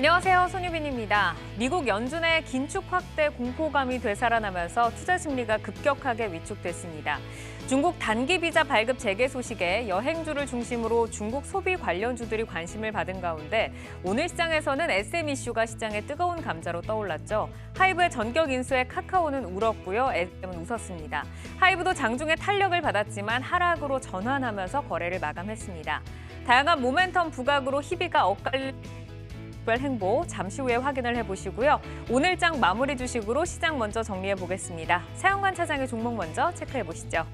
안녕하세요. 손유빈입니다. 미국 연준의 긴축 확대 공포감이 되살아나면서 투자 심리가 급격하게 위축됐습니다. 중국 단기 비자 발급 재개 소식에 여행주를 중심으로 중국 소비 관련주들이 관심을 받은 가운데 오늘 시장에서는 SM 이슈가 시장의 뜨거운 감자로 떠올랐죠. 하이브의 전격 인수에 카카오는 울었고요. SM은 웃었습니다. 하이브도 장중에 탄력을 받았지만 하락으로 전환하면서 거래를 마감했습니다. 다양한 모멘텀 부각으로 희비가 엇갈린 특별 행보 잠시 후에 확인을 해보시고요. 오늘장 마무리 주식으로 시장 먼저 정리해보겠습니다. 사연관 차장의 종목 먼저 체크해보시죠.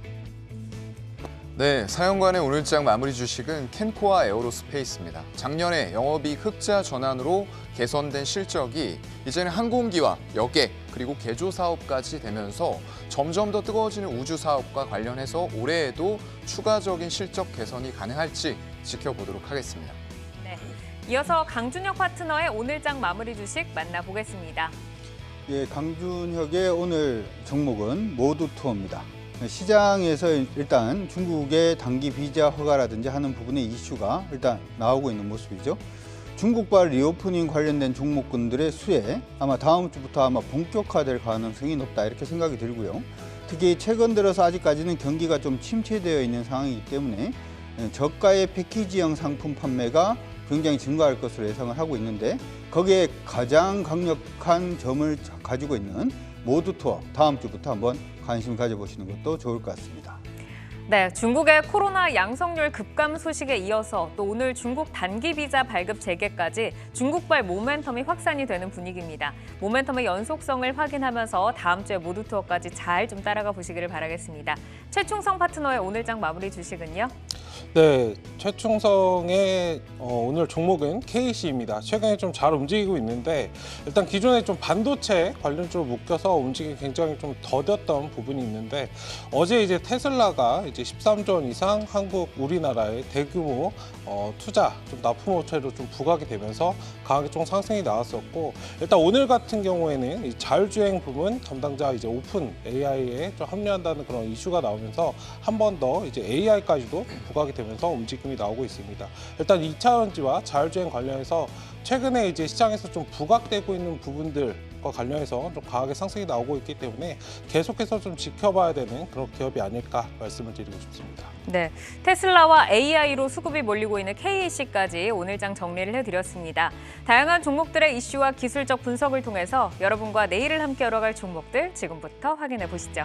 네, 사연관의 오늘장 마무리 주식은 캔코아 에어로스페이스입니다. 작년에 영업이익 흑자 전환으로 개선된 실적이 이제는 항공기와 여객 그리고 개조 사업까지 되면서 점점 더 뜨거워지는 우주 사업과 관련해서 올해에도 추가적인 실적 개선이 가능할지 지켜보도록 하겠습니다. 네, 이어서 강준혁 파트너의 오늘장 마무리 주식 만나보겠습니다. 예, 강준혁의 오늘 종목은 모두투어입니다. 시장에서 일단 중국의 단기 비자 허가라든지 하는 부분의 이슈가 일단 나오고 있는 모습이죠. 중국발 리오프닝 관련된 종목군들의 수혜 아마 다음 주부터 본격화될 가능성이 높다 이렇게 생각이 들고요. 특히 최근 들어서 아직까지는 경기가 좀 침체되어 있는 상황이기 때문에 저가의 패키지형 상품 판매가 굉장히 증가할 것으로 예상을 하고 있는데 거기에 가장 강력한 점을 가지고 있는 모두투어 다음 주부터 한번 관심 가져보시는 것도 좋을 것 같습니다. 네, 중국의 코로나 양성률 급감 소식에 이어서 또 오늘 중국 단기 비자 발급 재개까지 중국발 모멘텀이 확산이 되는 분위기입니다. 모멘텀의 연속성을 확인하면서 다음 주에 모두 투어까지 잘 좀 따라가 보시기를 바라겠습니다. 최충성 파트너의 오늘장 마무리 주식은요? 네, 최충성의 오늘 종목은 KC입니다. 최근에 좀 잘 움직이고 있는데 일단 기존에 좀 반도체 관련주로 묶여서 움직임이 굉장히 좀 더뎠던 부분이 있는데 어제 이제 테슬라가 이제 13조 원 이상 우리나라의 대규모 투자 좀 납품업체로 좀 부각이 되면서 강하게 좀 상승이 나왔었고 일단 오늘 같은 경우에는 이 자율주행 부분 담당자 이제 오픈 AI에 좀 합류한다는 그런 이슈가 나오면서 한 번 더 이제 AI까지도 부각이 되면서 움직임이 나오고 있습니다. 일단 2차전지와 자율주행 관련해서 최근에 이제 시장에서 좀 부각되고 있는 부분들과 관련해서 좀 강하게 상승이 나오고 있기 때문에 계속해서 좀 지켜봐야 되는 그런 기업이 아닐까 말씀을 드리고 싶습니다. 네, 테슬라와 AI로 수급이 몰리고 있는 KC까지 오늘장 정리를 해드렸습니다. 다양한 종목들의 이슈와 기술적 분석을 통해서 여러분과 내일을 함께 열어갈 종목들 지금부터 확인해 보시죠.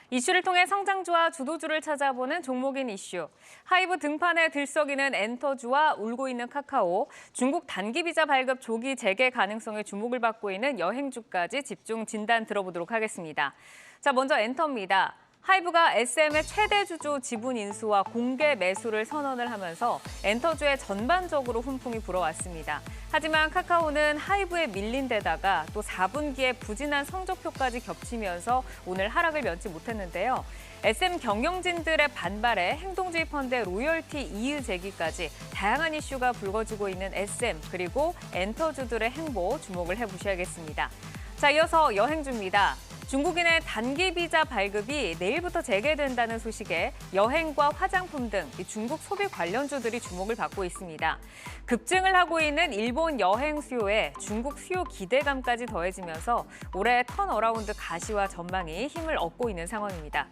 이슈를 통해 성장주와 주도주를 찾아보는 종목인 이슈. 하이브 등판에 들썩이는 엔터주와 울고 있는 카카오, 중국 단기 비자 발급 조기 재개 가능성에 주목을 받고 있는 여행주까지 집중 진단 들어보도록 하겠습니다. 자, 먼저 엔터입니다. 하이브가 SM의 최대 주주 지분 인수와 공개 매수를 선언을 하면서 엔터주에 전반적으로 훈풍이 불어왔습니다. 하지만 카카오는 하이브에 밀린 데다가 또 4분기에 부진한 성적표까지 겹치면서 오늘 하락을 면치 못했는데요. SM 경영진들의 반발에 행동주의 펀드의 로열티 이의 제기까지 다양한 이슈가 불거지고 있는 SM 그리고 엔터주들의 행보 주목을 해보셔야겠습니다. 자, 이어서 여행주입니다. 중국인의 단기 비자 발급이 내일부터 재개된다는 소식에 여행과 화장품 등 중국 소비 관련주들이 주목을 받고 있습니다. 급증을 하고 있는 일본 여행 수요에 중국 수요 기대감까지 더해지면서 올해 턴어라운드 가시화 전망이 힘을 얻고 있는 상황입니다.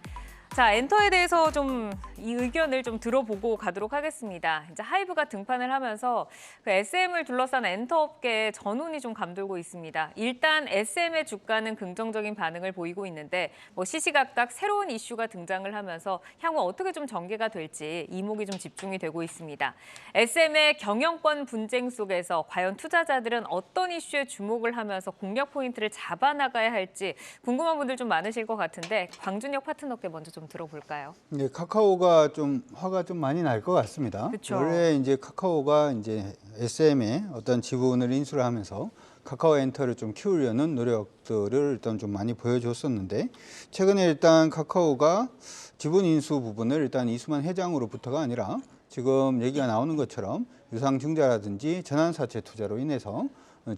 자, 엔터에 대해서 좀 이 의견을 좀 들어보고 가도록 하겠습니다. 이제 하이브가 등판을 하면서 그 SM을 둘러싼 엔터 업계에 전운이 좀 감돌고 있습니다. 일단 SM의 주가는 긍정적인 반응을 보이고 있는데 뭐 시시각각 새로운 이슈가 등장을 하면서 향후 어떻게 좀 전개가 될지 이목이 좀 집중이 되고 있습니다. SM의 경영권 분쟁 속에서 과연 투자자들은 어떤 이슈에 주목을 하면서 공략 포인트를 잡아나가야 할지 궁금한 분들 좀 많으실 것 같은데 광준혁 파트너께 먼저 좀 들어볼까요? 네, 카카오가 좀 화가 좀 많이 날 것 같습니다. 그쵸. 원래 이제 카카오가 이제 SM의 어떤 지분을 인수를 하면서 카카오 엔터를 좀 키우려는 노력들을 일단 좀 많이 보여줬었는데 최근에 일단 카카오가 지분 인수 부분을 일단 이수만 회장으로부터가 아니라 지금 얘기가 나오는 것처럼 유상증자라든지 전환사채 투자로 인해서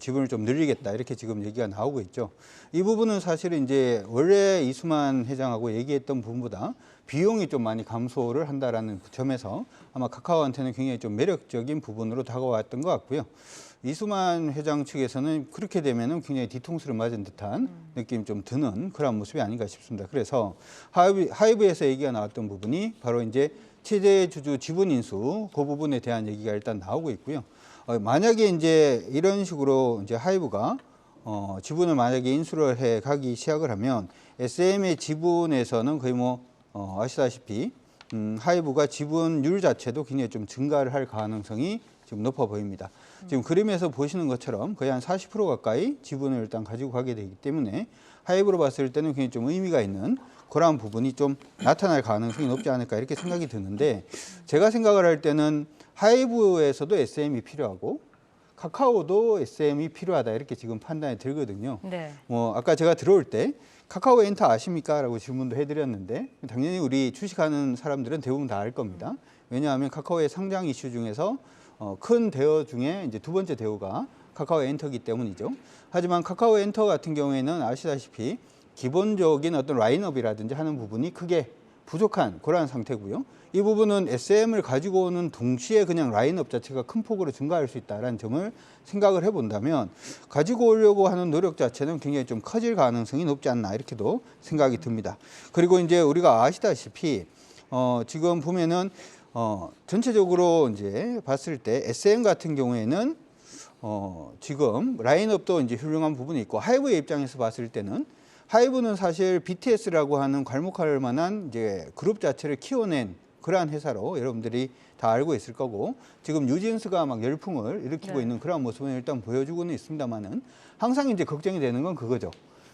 지분을 좀 늘리겠다 이렇게 지금 얘기가 나오고 있죠. 이 부분은 사실은 이제 원래 이수만 회장하고 얘기했던 부분보다 비용이 좀 많이 감소를 한다라는 점에서 아마 카카오한테는 굉장히 좀 매력적인 부분으로 다가왔던 것 같고요. 이수만 회장 측에서는 그렇게 되면은 굉장히 뒤통수를 맞은 듯한 느낌이 좀 드는 그런 모습이 아닌가 싶습니다. 그래서 하이브에서 얘기가 나왔던 부분이 바로 이제 최대 주주 지분 인수 그 부분에 대한 얘기가 일단 나오고 있고요. 만약에 이제 이런 식으로 이제 하이브가 지분을 만약에 인수를 해 가기 시작을 하면 SM의 지분에서는 거의 뭐 아시다시피 하이브가 지분율 자체도 굉장히 좀 증가를 할 가능성이 지금 높아 보입니다. 지금 그림에서 보시는 것처럼 거의 한 40% 가까이 지분을 일단 가지고 가게 되기 때문에 하이브로 봤을 때는 굉장히 좀 의미가 있는 그러한 부분이 좀 나타날 가능성이 높지 않을까 이렇게 생각이 드는데 제가 생각을 할 때는 하이브에서도 SM이 필요하고 카카오도 SM이 필요하다 이렇게 지금 판단이 들거든요. 네. 뭐 아까 제가 들어올 때 카카오 엔터 아십니까? 라고 질문도 해드렸는데 당연히 우리 주식하는 사람들은 대부분 다 알 겁니다. 왜냐하면 카카오의 상장 이슈 중에서 큰 대우 중에 이제 두 번째 대우가 카카오 엔터기 때문이죠. 하지만 카카오 엔터 같은 경우에는 아시다시피 기본적인 어떤 라인업이라든지 하는 부분이 크게 부족한 그러한 상태고요. 이 부분은 SM을 가지고 오는 동시에 그냥 라인업 자체가 큰 폭으로 증가할 수 있다는 점을 생각을 해본다면 가지고 오려고 하는 노력 자체는 굉장히 좀 커질 가능성이 높지 않나 이렇게도 생각이 듭니다. 그리고 이제 우리가 아시다시피 지금 보면은 전체적으로 이제 봤을 때 SM 같은 경우에는 지금 라인업도 이제 훌륭한 부분이 있고 하이브의 입장에서 봤을 때는 하이브는 사실 BTS라고 하는 괄목할 만한 이제 그룹 자체를 키워낸 그러한 회사로 여러분들이 다 알고 있을 거고 지금 뉴진스가 막 열풍을 일으키고 네. 있는 그런 모습을 일단 보여주고는 있습니다만은 항상 이제 걱정이 되는 건 그거죠.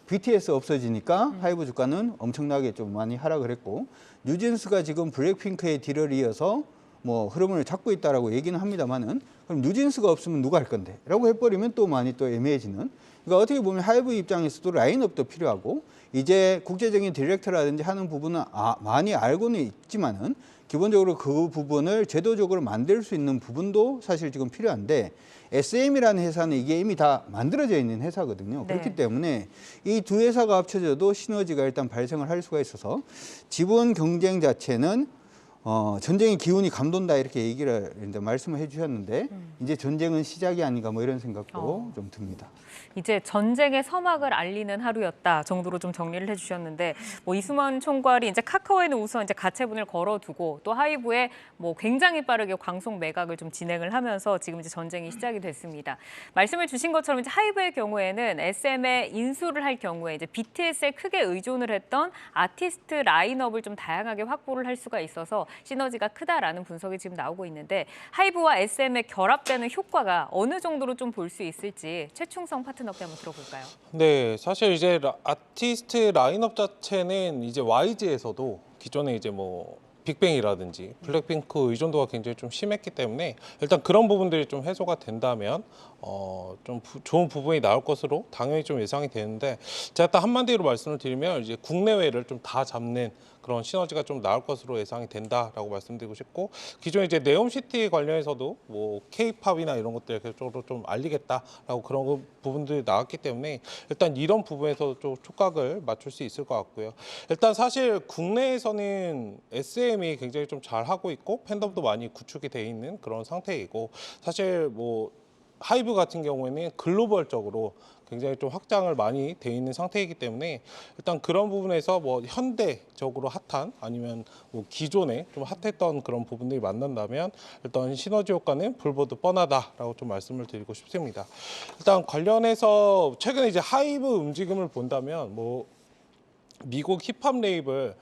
BTS 없어지니까 하이브 주가는 엄청나게 좀 많이 하락을 했고 뉴진스가 지금 블랙핑크의 뒤를 이어서 뭐 흐름을 잡고 있다라고 얘기는 합니다만은 그럼 뉴진스가 없으면 누가 할 건데? 라고 해버리면 또 많이 또 애매해지는. 그러니까 어떻게 보면 하이브 입장에서도 라인업도 필요하고 이제 국제적인 디렉터라든지 하는 부분은 많이 알고는 있지만은 기본적으로 그 부분을 제도적으로 만들 수 있는 부분도 사실 지금 필요한데 SM이라는 회사는 이게 이미 다 만들어져 있는 회사거든요. 네. 그렇기 때문에 이 두 회사가 합쳐져도 시너지가 일단 발생을 할 수가 있어서 지분 경쟁 자체는 전쟁의 기운이 감돈다 이렇게 얘기를 말씀을 해주셨는데 이제 전쟁은 시작이 아닌가 뭐 이런 생각도 좀 듭니다. 이제 전쟁의 서막을 알리는 하루였다 정도로 좀 정리를 해주셨는데 뭐 이수만 총괄이 이제 카카오에는 우선 이제 가처분을 걸어두고 또 하이브에 뭐 굉장히 빠르게 광속 매각을 좀 진행을 하면서 지금 이제 전쟁이 시작이 됐습니다. 말씀을 주신 것처럼 이제 하이브의 경우에는 SM에 인수를 할 경우에 이제 BTS에 크게 의존을 했던 아티스트 라인업을 좀 다양하게 확보를 할 수가 있어서 시너지가 크다라는 분석이 지금 나오고 있는데 하이브와 SM의 결합되는 효과가 어느 정도로 좀 볼 수 있을지 최충성 파트너께 한번 들어볼까요? 네, 사실 이제 아티스트 라인업 자체는 이제 YG에서도 기존에 이제 뭐 빅뱅이라든지 블랙핑크 의존도가 굉장히 좀 심했기 때문에 일단 그런 부분들이 좀 해소가 된다면 좀 좋은 부분이 나올 것으로 당연히 좀 예상이 되는데 제가 딱 한마디로 말씀을 드리면 이제 국내외를 좀 다 잡는 그런 시너지가 좀 나올 것으로 예상이 된다라고 말씀드리고 싶고 기존에 이제 네옴시티 관련해서도 뭐 K-팝이나 이런 것들 계속적으로 좀 알리겠다라고 그런 부분들이 나왔기 때문에 일단 이런 부분에서 좀 촉각을 맞출 수 있을 것 같고요. 일단 사실 국내에서는 SM이 굉장히 좀 잘하고 있고 팬덤도 많이 구축이 돼 있는 그런 상태이고 사실 뭐 하이브 같은 경우에는 글로벌적으로 굉장히 좀 확장을 많이 돼 있는 상태이기 때문에 일단 그런 부분에서 뭐 현대적으로 핫한 아니면 뭐 기존에 좀 핫했던 그런 부분들이 만난다면 일단 시너지 효과는 불보듯 뻔하다라고 좀 말씀을 드리고 싶습니다. 일단 관련해서 최근에 이제 하이브 움직임을 본다면 뭐 미국 힙합 레이블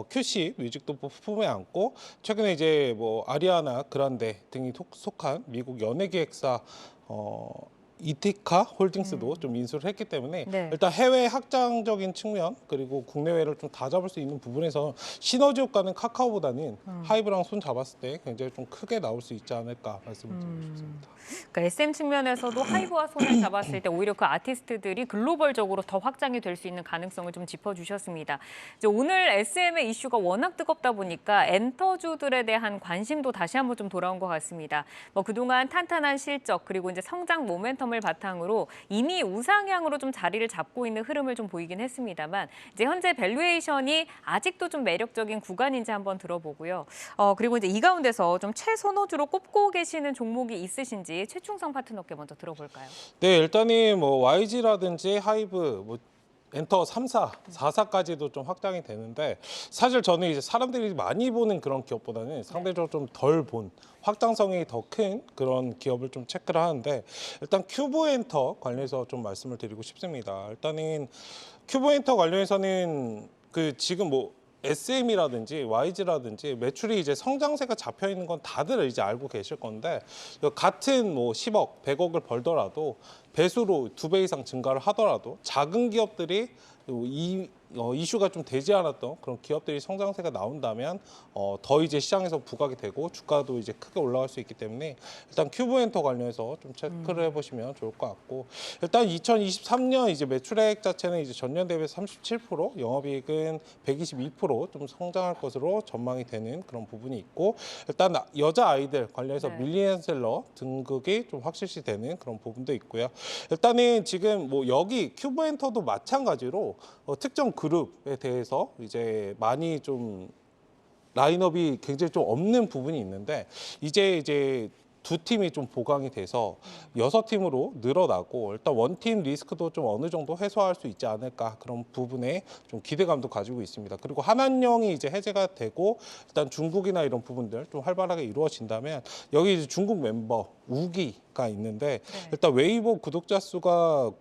QC 뮤직도 품에 안고 최근에 이제 뭐 아리아나 그란데 등이 속한 미국 연예기획사 이티카 홀딩스도 좀 인수를 했기 때문에 네. 일단 해외 확장적인 측면 그리고 국내외를 좀 다 잡을 수 있는 부분에서 시너지 효과는 카카오보다는 하이브랑 손 잡았을 때 굉장히 좀 크게 나올 수 있지 않을까 말씀을 드리고 싶습니다. 그러니까 SM 측면에서도 하이브와 손을 잡았을 때 오히려 그 아티스트들이 글로벌적으로 더 확장이 될 수 있는 가능성을 좀 짚어주셨습니다. 이제 오늘 SM의 이슈가 워낙 뜨겁다 보니까 엔터주들에 대한 관심도 다시 한번 좀 돌아온 것 같습니다. 뭐 그동안 탄탄한 실적 그리고 이제 성장 모멘텀을 바탕으로 이미 우상향으로 좀 자리를 잡고 있는 흐름을 좀 보이긴 했습니다만 이제 현재 밸류에이션이 아직도 좀 매력적인 구간인지 한번 들어보고요. 그리고 이제 이 가운데서 좀 최선호주로 꼽고 계시는 종목이 있으신지 최충성 파트너께 먼저 들어볼까요? 네, 일단은 뭐 YG라든지 하이브, 뭐 엔터 3사, 4사까지도 좀 확장이 되는데 사실 저는 이제 사람들이 많이 보는 그런 기업보다는 상대적으로 좀 덜 본 확장성이 더 큰 그런 기업을 좀 체크를 하는데 일단 큐브 엔터 관련해서 좀 말씀을 드리고 싶습니다. 일단은 큐브 엔터 관련해서는 그 지금 뭐 SM이라든지 YG라든지 매출이 이제 성장세가 잡혀 있는 건 다들 이제 알고 계실 건데 같은 뭐 10억, 100억을 벌더라도 배수로 2배 이상 증가를 하더라도 작은 기업들이 이슈가 좀 되지 않았던 그런 기업들이 성장세가 나온다면 더 이제 시장에서 부각이 되고 주가도 이제 크게 올라갈 수 있기 때문에 일단 큐브엔터 관련해서 좀 체크를 해보시면 좋을 것 같고 일단 2023년 이제 매출액 자체는 이제 전년 대비 37%, 영업이익은 122%좀 성장할 것으로 전망이 되는 그런 부분이 있고 일단 여자 아이들 관련해서 네. 밀리언셀러 등극이 좀 확실시 되는 그런 부분도 있고요. 일단은 지금 뭐 여기 큐브엔터도 마찬가지로 특정 그룹에 대해서 이제 많이 좀 라인업이 굉장히 좀 없는 부분이 있는데 이제 두 팀이 좀 보강이 돼서 6팀으로 늘어나고 일단 원팀 리스크도 좀 어느 정도 해소할 수 있지 않을까 그런 부분에 좀 기대감도 가지고 있습니다. 그리고 한한령이 이제 해제가 되고 일단 중국이나 이런 부분들 좀 활발하게 이루어진다면 여기 이제 중국 멤버 우기가 있는데 일단 웨이보 구독자 수가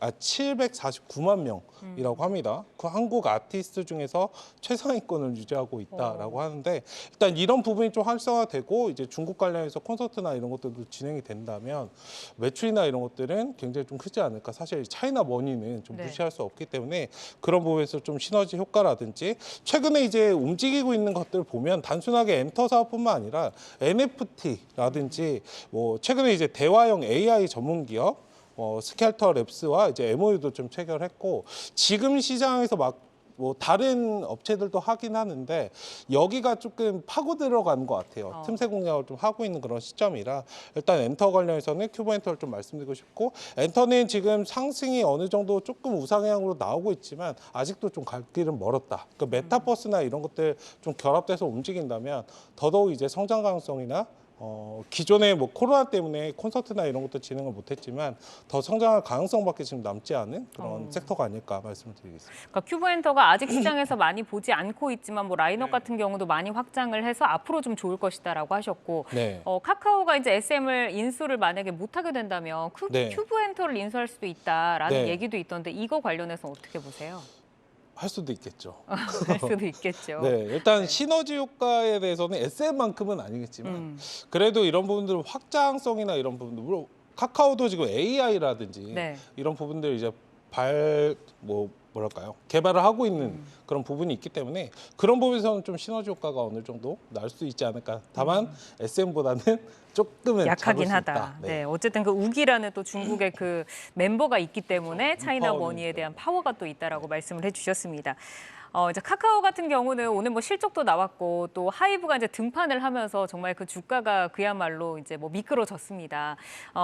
749만 명이라고 합니다. 그 한국 아티스트 중에서 최상위권을 유지하고 있다라고 하는데 일단 이런 부분이 좀 활성화되고 이제 중국 관련해서 콘서트나 이런 것들도 진행이 된다면 매출이나 이런 것들은 굉장히 좀 크지 않을까. 사실 차이나 머니는 좀 네. 무시할 수 없기 때문에 그런 부분에서 좀 시너지 효과라든지 최근에 이제 움직이고 있는 것들을 보면 단순하게 엔터 사업뿐만 아니라 NFT라든지 뭐 최근에 이제 대화형 AI 전문 기업 스켈터 랩스와 이제 MOU도 좀 체결했고 지금 시장에서 막 뭐 다른 업체들도 하긴 하는데 여기가 조금 파고 들어간 것 같아요. 틈새 공략을 좀 하고 있는 그런 시점이라 일단 엔터 관련해서는 큐브 엔터를 좀 말씀드리고 싶고 엔터는 지금 상승이 어느 정도 조금 우상향으로 나오고 있지만 아직도 좀 갈 길은 멀었다. 그러니까 메타버스나 이런 것들 좀 결합돼서 움직인다면 더더욱 이제 성장 가능성이나 기존에 뭐 코로나 때문에 콘서트나 이런 것도 진행을 못했지만 더 성장할 가능성밖에 지금 남지 않은 그런 섹터가 아닐까 말씀을 드리겠습니다. 그러니까 큐브엔터가 아직 시장에서 많이 보지 않고 있지만 뭐 라인업 같은 경우도 많이 확장을 해서 앞으로 좀 좋을 것이다라고 하셨고 네. 카카오가 이제 SM을 인수를 만약에 못하게 된다면 네. 큐브엔터를 인수할 수도 있다라는 네. 얘기도 있던데 이거 관련해서 어떻게 보세요? 할 수도 있겠죠. 할 수도 있겠죠. 네, 일단 시너지 효과에 대해서는 SM만큼은 아니겠지만 그래도 이런 부분들은 확장성이나 이런 부분들 물론 카카오도 지금 AI라든지 네. 이런 부분들 이제 뭐랄까요 개발을 하고 있는 그런 부분이 있기 때문에 그런 부분에서는 좀 시너지 효과가 어느 정도 날 수 있지 않을까. 다만 SM보다는 조금은 약하긴 잡을 수 하다. 있다. 네. 어쨌든 그 우기라는 또 중국의 그 멤버가 있기 때문에 차이나 파워는 머니에 있죠. 대한 파워가 또 있다라고 말씀을 해주셨습니다. 이제 카카오 같은 경우는 오늘 뭐 실적도 나왔고 또 하이브가 이제 등판을 하면서 정말 그 주가가 그야말로 이제 뭐 미끄러졌습니다.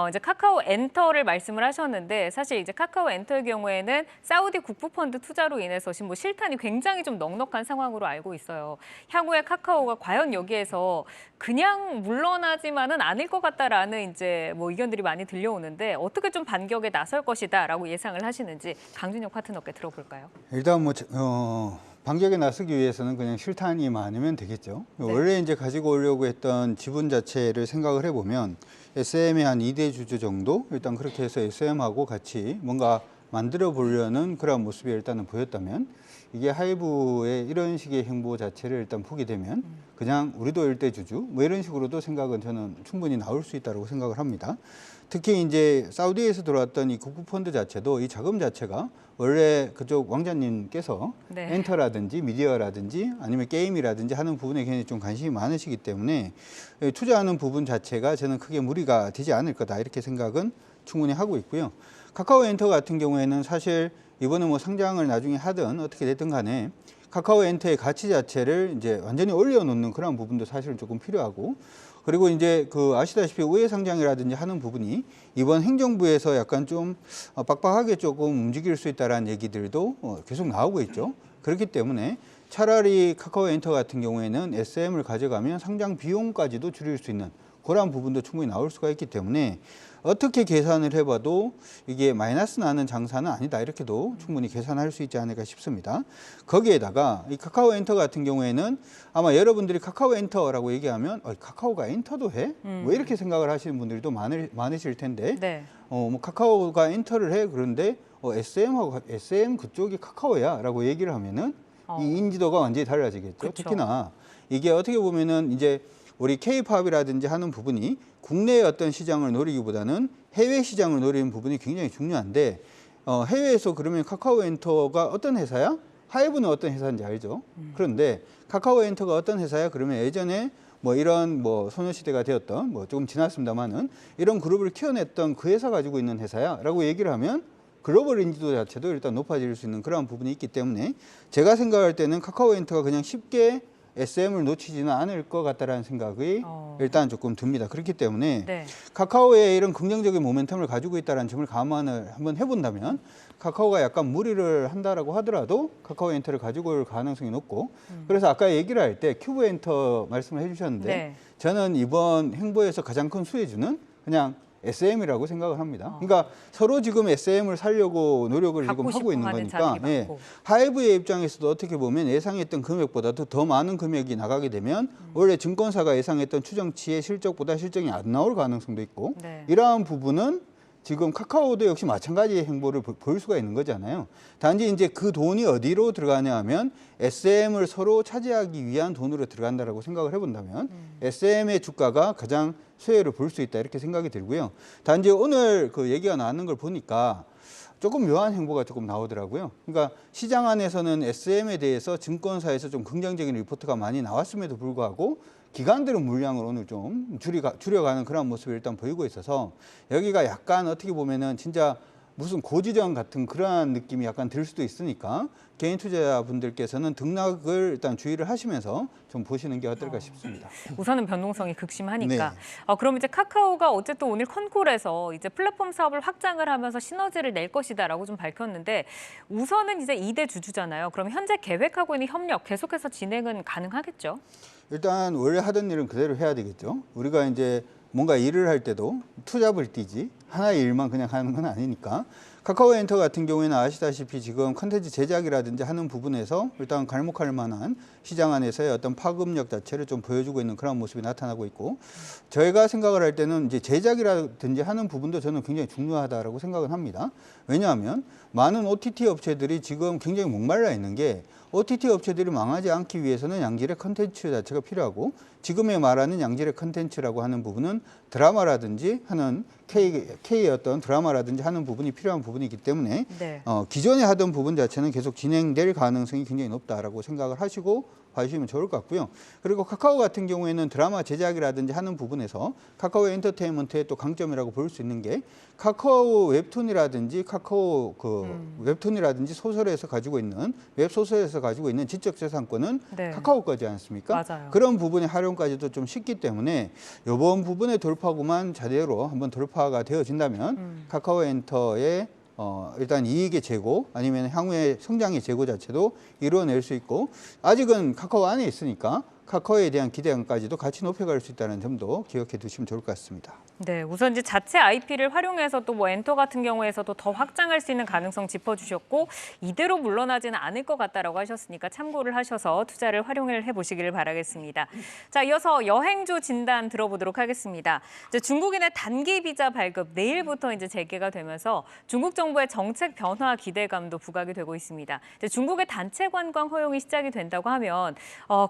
이제 카카오 엔터를 말씀을 하셨는데 사실 이제 카카오 엔터의 경우에는 사우디 국부펀드 투자로 인해서 지금 뭐 실탄이 굉장히 굉장히 좀 넉넉한 상황으로 알고 있어요. 향후에 카카오가 과연 여기에서 그냥 물러나지만은 않을 것 같다라는 이제 뭐 의견들이 많이 들려오는데 어떻게 좀 반격에 나설 것이다라고 예상을 하시는지 강준혁 파트너께 들어볼까요? 일단 반격에 나서기 위해서는 그냥 실탄이 많으면 되겠죠. 네. 원래 이제 가지고 오려고 했던 지분 자체를 생각을 해보면 SM의 한 2대 주주 정도 일단 그렇게 해서 SM하고 같이 뭔가 만들어 보려는 그런 모습이 일단은 보였다면 이게 하이브의 이런 식의 행보 자체를 일단 보게 되면 그냥 우리도 일대 주주 뭐 이런 식으로도 생각은 저는 충분히 나올 수 있다고 생각을 합니다. 특히 이제 사우디에서 들어왔던 이 국부 펀드 자체도 이 자금 자체가 원래 그쪽 왕자님께서 네. 엔터라든지 미디어라든지 아니면 게임이라든지 하는 부분에 굉장히 좀 관심이 많으시기 때문에 투자하는 부분 자체가 저는 크게 무리가 되지 않을 거다 이렇게 생각은 충분히 하고 있고요. 카카오 엔터 같은 경우에는 사실 이번에 뭐 상장을 나중에 하든 어떻게 됐든 간에 카카오 엔터의 가치 자체를 이제 완전히 올려놓는 그런 부분도 사실은 조금 필요하고 그리고 이제 아시다시피 우회 상장이라든지 하는 부분이 이번 행정부에서 약간 좀 빡빡하게 조금 움직일 수 있다라는 얘기들도 계속 나오고 있죠. 그렇기 때문에 차라리 카카오 엔터 같은 경우에는 SM을 가져가면 상장 비용까지도 줄일 수 있는 그런 부분도 충분히 나올 수가 있기 때문에 어떻게 계산을 해봐도 이게 마이너스 나는 장사는 아니다 이렇게도 충분히 계산할 수 있지 않을까 싶습니다. 거기에다가 이 카카오 엔터 같은 경우에는 아마 여러분들이 카카오 엔터라고 얘기하면 카카오가 엔터도 해? 뭐 이렇게 생각을 하시는 분들도 많으실 텐데 네. 뭐 카카오가 엔터를 해 그런데 SM 그쪽이 카카오야라고 얘기를 하면은 이 인지도가 완전히 달라지겠죠. 그쵸. 특히나 이게 어떻게 보면은 이제 우리 K-팝이라든지 하는 부분이 국내의 어떤 시장을 노리기보다는 해외 시장을 노리는 부분이 굉장히 중요한데 해외에서 그러면 카카오 엔터가 어떤 회사야? 하이브는 어떤 회사인지 알죠? 그런데 카카오 엔터가 어떤 회사야? 그러면 예전에 뭐 이런 뭐 소녀시대가 되었던 뭐 조금 지났습니다만은 이런 그룹을 키워냈던 그 회사 가지고 있는 회사야라고 얘기를 하면 글로벌 인지도 자체도 일단 높아질 수 있는 그런 부분이 있기 때문에 제가 생각할 때는 카카오 엔터가 그냥 쉽게 SM을 놓치지는 않을 것 같다라는 생각이 일단 조금 듭니다. 그렇기 때문에 네. 카카오의 이런 긍정적인 모멘텀을 가지고 있다는 점을 감안을 한번 해본다면 카카오가 약간 무리를 한다라고 하더라도 카카오 엔터를 가지고 올 가능성이 높고 그래서 아까 얘기를 할 때 큐브 엔터 말씀을 해주셨는데 네. 저는 이번 행보에서 가장 큰 수혜주는 그냥 SM이라고 생각을 합니다. 그러니까 서로 지금 SM을 살려고 노력을 지금 하고 있는 거니까 하이브의 입장에서도 어떻게 보면 예상했던 금액보다도 더 많은 금액이 나가게 되면 원래 증권사가 예상했던 추정치의 실적보다 실적이 안 나올 가능성도 있고 네. 이러한 부분은 지금 카카오도 역시 마찬가지의 행보를 볼 수가 있는 거잖아요. 단지 이제 그 돈이 어디로 들어가냐 하면 SM을 서로 차지하기 위한 돈으로 들어간다라고 생각을 해본다면 SM의 주가가 가장 수혜를 볼 수 있다 이렇게 생각이 들고요. 단지 오늘 그 얘기가 나왔는 걸 보니까 조금 묘한 행보가 조금 나오더라고요. 그러니까 시장 안에서는 SM에 대해서 증권사에서 좀 긍정적인 리포트가 많이 나왔음에도 불구하고 기관들은 물량을 오늘 좀 줄여가는 그런 모습을 일단 보이고 있어서 여기가 약간 어떻게 보면은 진짜 무슨 고지전 같은 그러한 느낌이 약간 들 수도 있으니까 개인 투자자분들께서는 등락을 일단 주의를 하시면서 좀 보시는 게 어떨까 싶습니다. 우선은 변동성이 극심하니까. 네. 그럼 이제 카카오가 어쨌든 오늘 컨콜에서 이제 플랫폼 사업을 확장을 하면서 시너지를 낼 것이다라고 좀 밝혔는데 우선은 이제 2대 주주잖아요. 그럼 현재 계획하고 있는 협력 계속해서 진행은 가능하겠죠? 일단 원래 하던 일은 그대로 해야 되겠죠. 우리가 이제 뭔가 일을 할 때도 투잡을 뛰지 하나의 일만 그냥 하는 건 아니니까 카카오 엔터 같은 경우에는 아시다시피 지금 컨텐츠 제작이라든지 하는 부분에서 일단 갈목할 만한 시장 안에서의 어떤 파급력 자체를 좀 보여주고 있는 그런 모습이 나타나고 있고 저희가 생각을 할 때는 이제 제작이라든지 하는 부분도 저는 굉장히 중요하다라고 생각은 합니다. 왜냐하면 많은 OTT 업체들이 지금 굉장히 목말라 있는 게 OTT 업체들이 망하지 않기 위해서는 양질의 컨텐츠 자체가 필요하고 지금에 말하는 양질의 컨텐츠라고 하는 부분은 드라마라든지 하는 K의 어떤 드라마라든지 하는 부분이 필요한 부분이기 때문에 네. 기존에 하던 부분 자체는 계속 진행될 가능성이 굉장히 높다라고 생각을 하시고 봐주시면 좋을 것 같고요. 그리고 카카오 같은 경우에는 드라마 제작이라든지 하는 부분에서 카카오 엔터테인먼트의 또 강점이라고 볼 수 있는 게 카카오 웹툰이라든지 카카오 웹툰이라든지 소설에서 가지고 있는 웹소설에서 가지고 있는 지적재산권은 네. 카카오 거지 않습니까? 맞아요. 그런 부분의 활용까지도 좀 쉽기 때문에 이번 부분의 돌파구만 제대로 한번 돌파가 되어진다면 카카오 엔터의 일단 이익의 재고 아니면 향후의 성장의 재고 자체도 이루어낼 수 있고 아직은 카카오 안에 있으니까 카카오에 대한 기대감까지도 같이 높여갈 수 있다는 점도 기억해 두시면 좋을 것 같습니다. 네, 우선 이제 자체 IP를 활용해서 또 뭐 엔터 같은 경우에서도 더 확장할 수 있는 가능성 짚어주셨고 이대로 물러나지는 않을 것 같다라고 하셨으니까 참고를 하셔서 투자를 활용해 보시기를 바라겠습니다. 자, 이어서 여행주 진단 들어보도록 하겠습니다. 이제 중국인의 단기 비자 발급 내일부터 이제 재개가 되면서 중국 정부의 정책 변화 기대감도 부각이 되고 있습니다. 이제 중국의 단체 관광 허용이 시작이 된다고 하면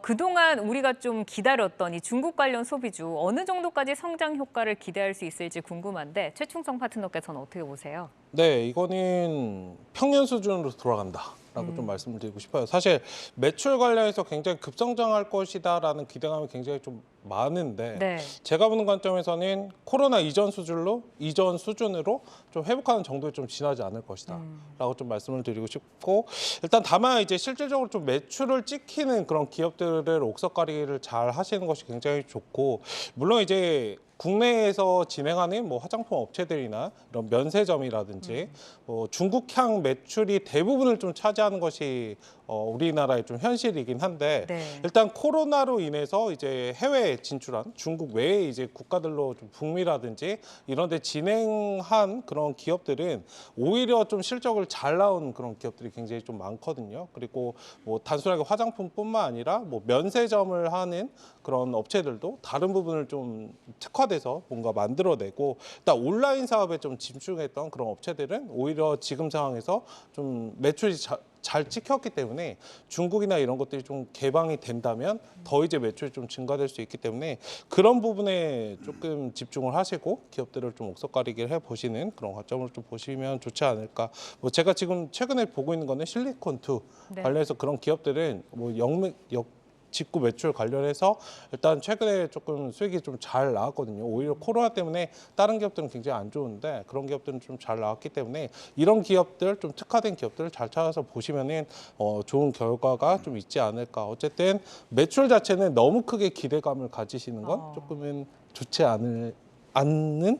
그동안 우리가 좀 기다렸던 이 중국 관련 소비주 어느 정도까지 성장 효과를 기대할 수 있을지 궁금한데 최충성 파트너께서는 어떻게 보세요? 네, 이거는 평년 수준으로 돌아간다라고 좀 말씀을 드리고 싶어요. 사실 매출 관련해서 굉장히 급성장할 것이다라는 기대감이 굉장히 좀 많은데 네. 제가 보는 관점에서는 코로나 이전 수준으로 좀 회복하는 정도에 좀 지나지 않을 것이다라고 좀 말씀을 드리고 싶고 일단 다만 이제 실질적으로 좀 매출을 찍히는 그런 기업들을 옥석가리를 잘 하시는 것이 굉장히 좋고 물론 이제 국내에서 진행하는 뭐 화장품 업체들이나 이런 면세점이라든지 뭐 중국향 매출이 대부분을 좀 차지하는 것이 우리나라의 좀 현실이긴 한데 네. 일단 코로나로 인해서 이제 해외에 진출한 중국 외의 이제 국가들로 좀 북미라든지 이런 데 진행한 그런 기업들은 오히려 좀 실적을 잘 나온 그런 기업들이 굉장히 좀 많거든요. 그리고 뭐 단순하게 화장품뿐만 아니라 뭐 면세점을 하는 그런 업체들도 다른 부분을 좀 특화돼서 뭔가 만들어내고 일단 온라인 사업에 좀 집중했던 그런 업체들은 오히려 지금 상황에서 좀 매출이 잘 찍혔기 때문에 중국이나 이런 것들이 좀 개방이 된다면 더 이제 매출이 좀 증가될 수 있기 때문에 그런 부분에 조금 집중을 하시고 기업들을 좀 옥석가리기를 해보시는 그런 관점으로 좀 보시면 좋지 않을까. 뭐 제가 지금 최근에 보고 있는 거는 실리콘2 네. 관련해서 그런 기업들은 뭐 직구 매출 관련해서 일단 최근에 조금 수익이 좀 잘 나왔거든요. 오히려 코로나 때문에 다른 기업들은 굉장히 안 좋은데 그런 기업들은 좀 잘 나왔기 때문에 이런 기업들 좀 특화된 기업들을 잘 찾아서 보시면은 좋은 결과가 좀 있지 않을까. 어쨌든 매출 자체는 너무 크게 기대감을 가지시는 건 조금은 좋지 않는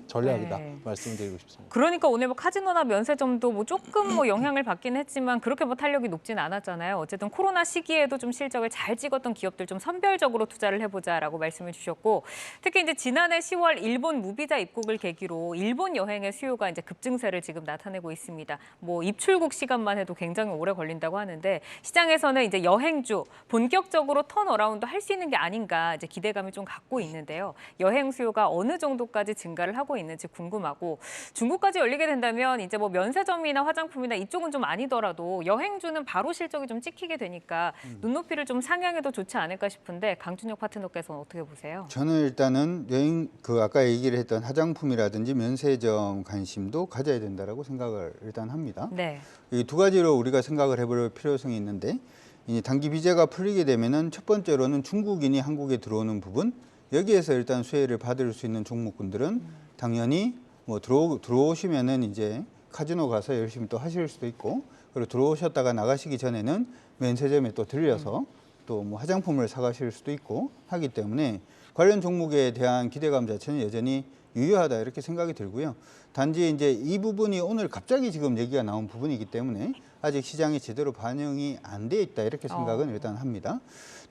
전략이다 네. 말씀드리고 싶습니다. 그러니까 오늘 뭐 카지노나 면세점도 뭐 조금 뭐 영향을 받긴 했지만 그렇게 뭐 탄력이 높진 않았잖아요. 어쨌든 코로나 시기에도 좀 실적을 잘 찍었던 기업들 좀 선별적으로 투자를 해보자라고 말씀을 주셨고 특히 이제 지난해 10월 일본 무비자 입국을 계기로 일본 여행의 수요가 이제 급증세를 지금 나타내고 있습니다. 뭐 입출국 시간만 해도 굉장히 오래 걸린다고 하는데 시장에서는 이제 여행주 본격적으로 턴어라운드 할 수 있는 게 아닌가 이제 기대감을 좀 갖고 있는데요. 여행 수요가 어느 정도까지 증가를 하고 있는지 궁금하고 중국까지 열리게 된다면 이제 뭐 면세점이나 화장품이나 이쪽은 좀 아니더라도 여행주는 바로 실적이 좀 찍히게 되니까 눈높이를 좀 상향해도 좋지 않을까 싶은데 강준혁 파트너께서는 어떻게 보세요? 저는 일단은 여행 아까 얘기를 했던 화장품이라든지 면세점 관심도 가져야 된다라고 생각을 일단 합니다. 네. 이 두 가지로 우리가 생각을 해볼 필요성이 있는데 이 단기 비자가 풀리게 되면은 첫 번째로는 중국인이 한국에 들어오는 부분 여기에서 일단 수혜를 받을 수 있는 종목군들은 당연히 뭐 들어오시면은 이제 카지노 가서 열심히 또 하실 수도 있고 그리고 들어오셨다가 나가시기 전에는 면세점에 또 들려서 또 뭐 화장품을 사가실 수도 있고 하기 때문에 관련 종목에 대한 기대감 자체는 여전히 유효하다 이렇게 생각이 들고요. 단지 이제 이 부분이 오늘 갑자기 지금 얘기가 나온 부분이기 때문에 아직 시장에 제대로 반영이 안 돼 있다 이렇게 생각은 일단 합니다.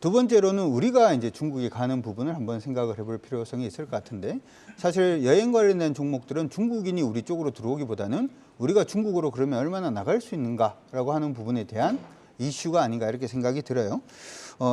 두 번째로는 우리가 이제 중국에 가는 부분을 한번 생각을 해볼 필요성이 있을 것 같은데 사실 여행 관련된 종목들은 중국인이 우리 쪽으로 들어오기보다는 우리가 중국으로 그러면 얼마나 나갈 수 있는가라고 하는 부분에 대한 이슈가 아닌가 이렇게 생각이 들어요.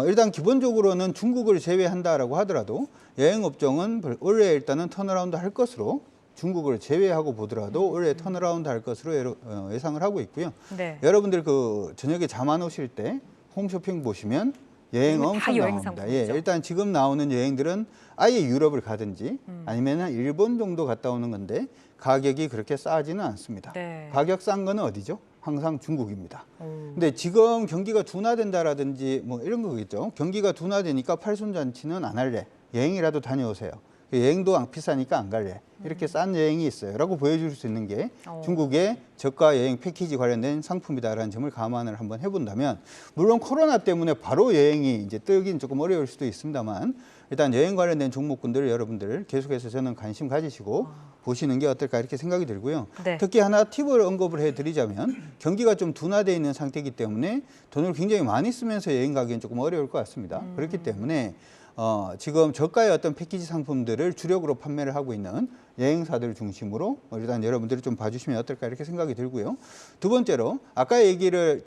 일단 기본적으로는 중국을 제외한다라고 하더라도 여행업종은 올해 일단은 턴어라운드 할 것으로 중국을 제외하고 보더라도 올해 턴어라운드 할 것으로 예상을 하고 있고요. 네. 여러분들 그 저녁에 잠 안 오실 때 홈쇼핑 보시면 여행 다 엄청 여행 나옵니다. 상품이죠. 일단 지금 나오는 여행들은 아예 유럽을 가든지 아니면 일본 정도 갔다 오는 건데 가격이 그렇게 싸지는 않습니다. 네. 가격 싼 거는 어디죠? 항상 중국입니다. 근데 지금 경기가 둔화된다라든지 뭐 이런 거겠죠. 경기가 둔화되니까 팔순잔치는 안 할래. 여행이라도 다녀오세요. 여행도 비싸니까 안 갈래. 이렇게 싼 여행이 있어요. 라고 보여줄 수 있는 게 중국의 저가 여행 패키지 관련된 상품이다라는 점을 감안을 한번 해본다면, 물론 코로나 때문에 바로 여행이 이제 뜨긴 조금 어려울 수도 있습니다만, 일단 여행 관련된 종목군들을 여러분들 계속해서 저는 관심 가지시고 보시는 게 어떨까 이렇게 생각이 들고요. 네. 특히 하나 팁을 언급을 해드리자면, 경기가 좀 둔화되어 있는 상태이기 때문에 돈을 굉장히 많이 쓰면서 여행 가기엔 조금 어려울 것 같습니다. 그렇기 때문에 지금 저가의 어떤 패키지 상품들을 주력으로 판매를 하고 있는 여행사들 중심으로 일단 여러분들이 좀 봐주시면 어떨까 이렇게 생각이 들고요. 두 번째로 아까 얘기를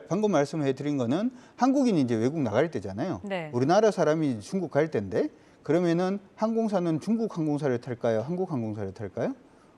방금 말씀해 드린 거는 한국인이 이제 외국 나갈 때잖아요. 네. 우리나라 사람이 중국 갈 때인데, 그러면은 항공사는 중국 항공사를 탈까요? 한국 항공사를 탈까요?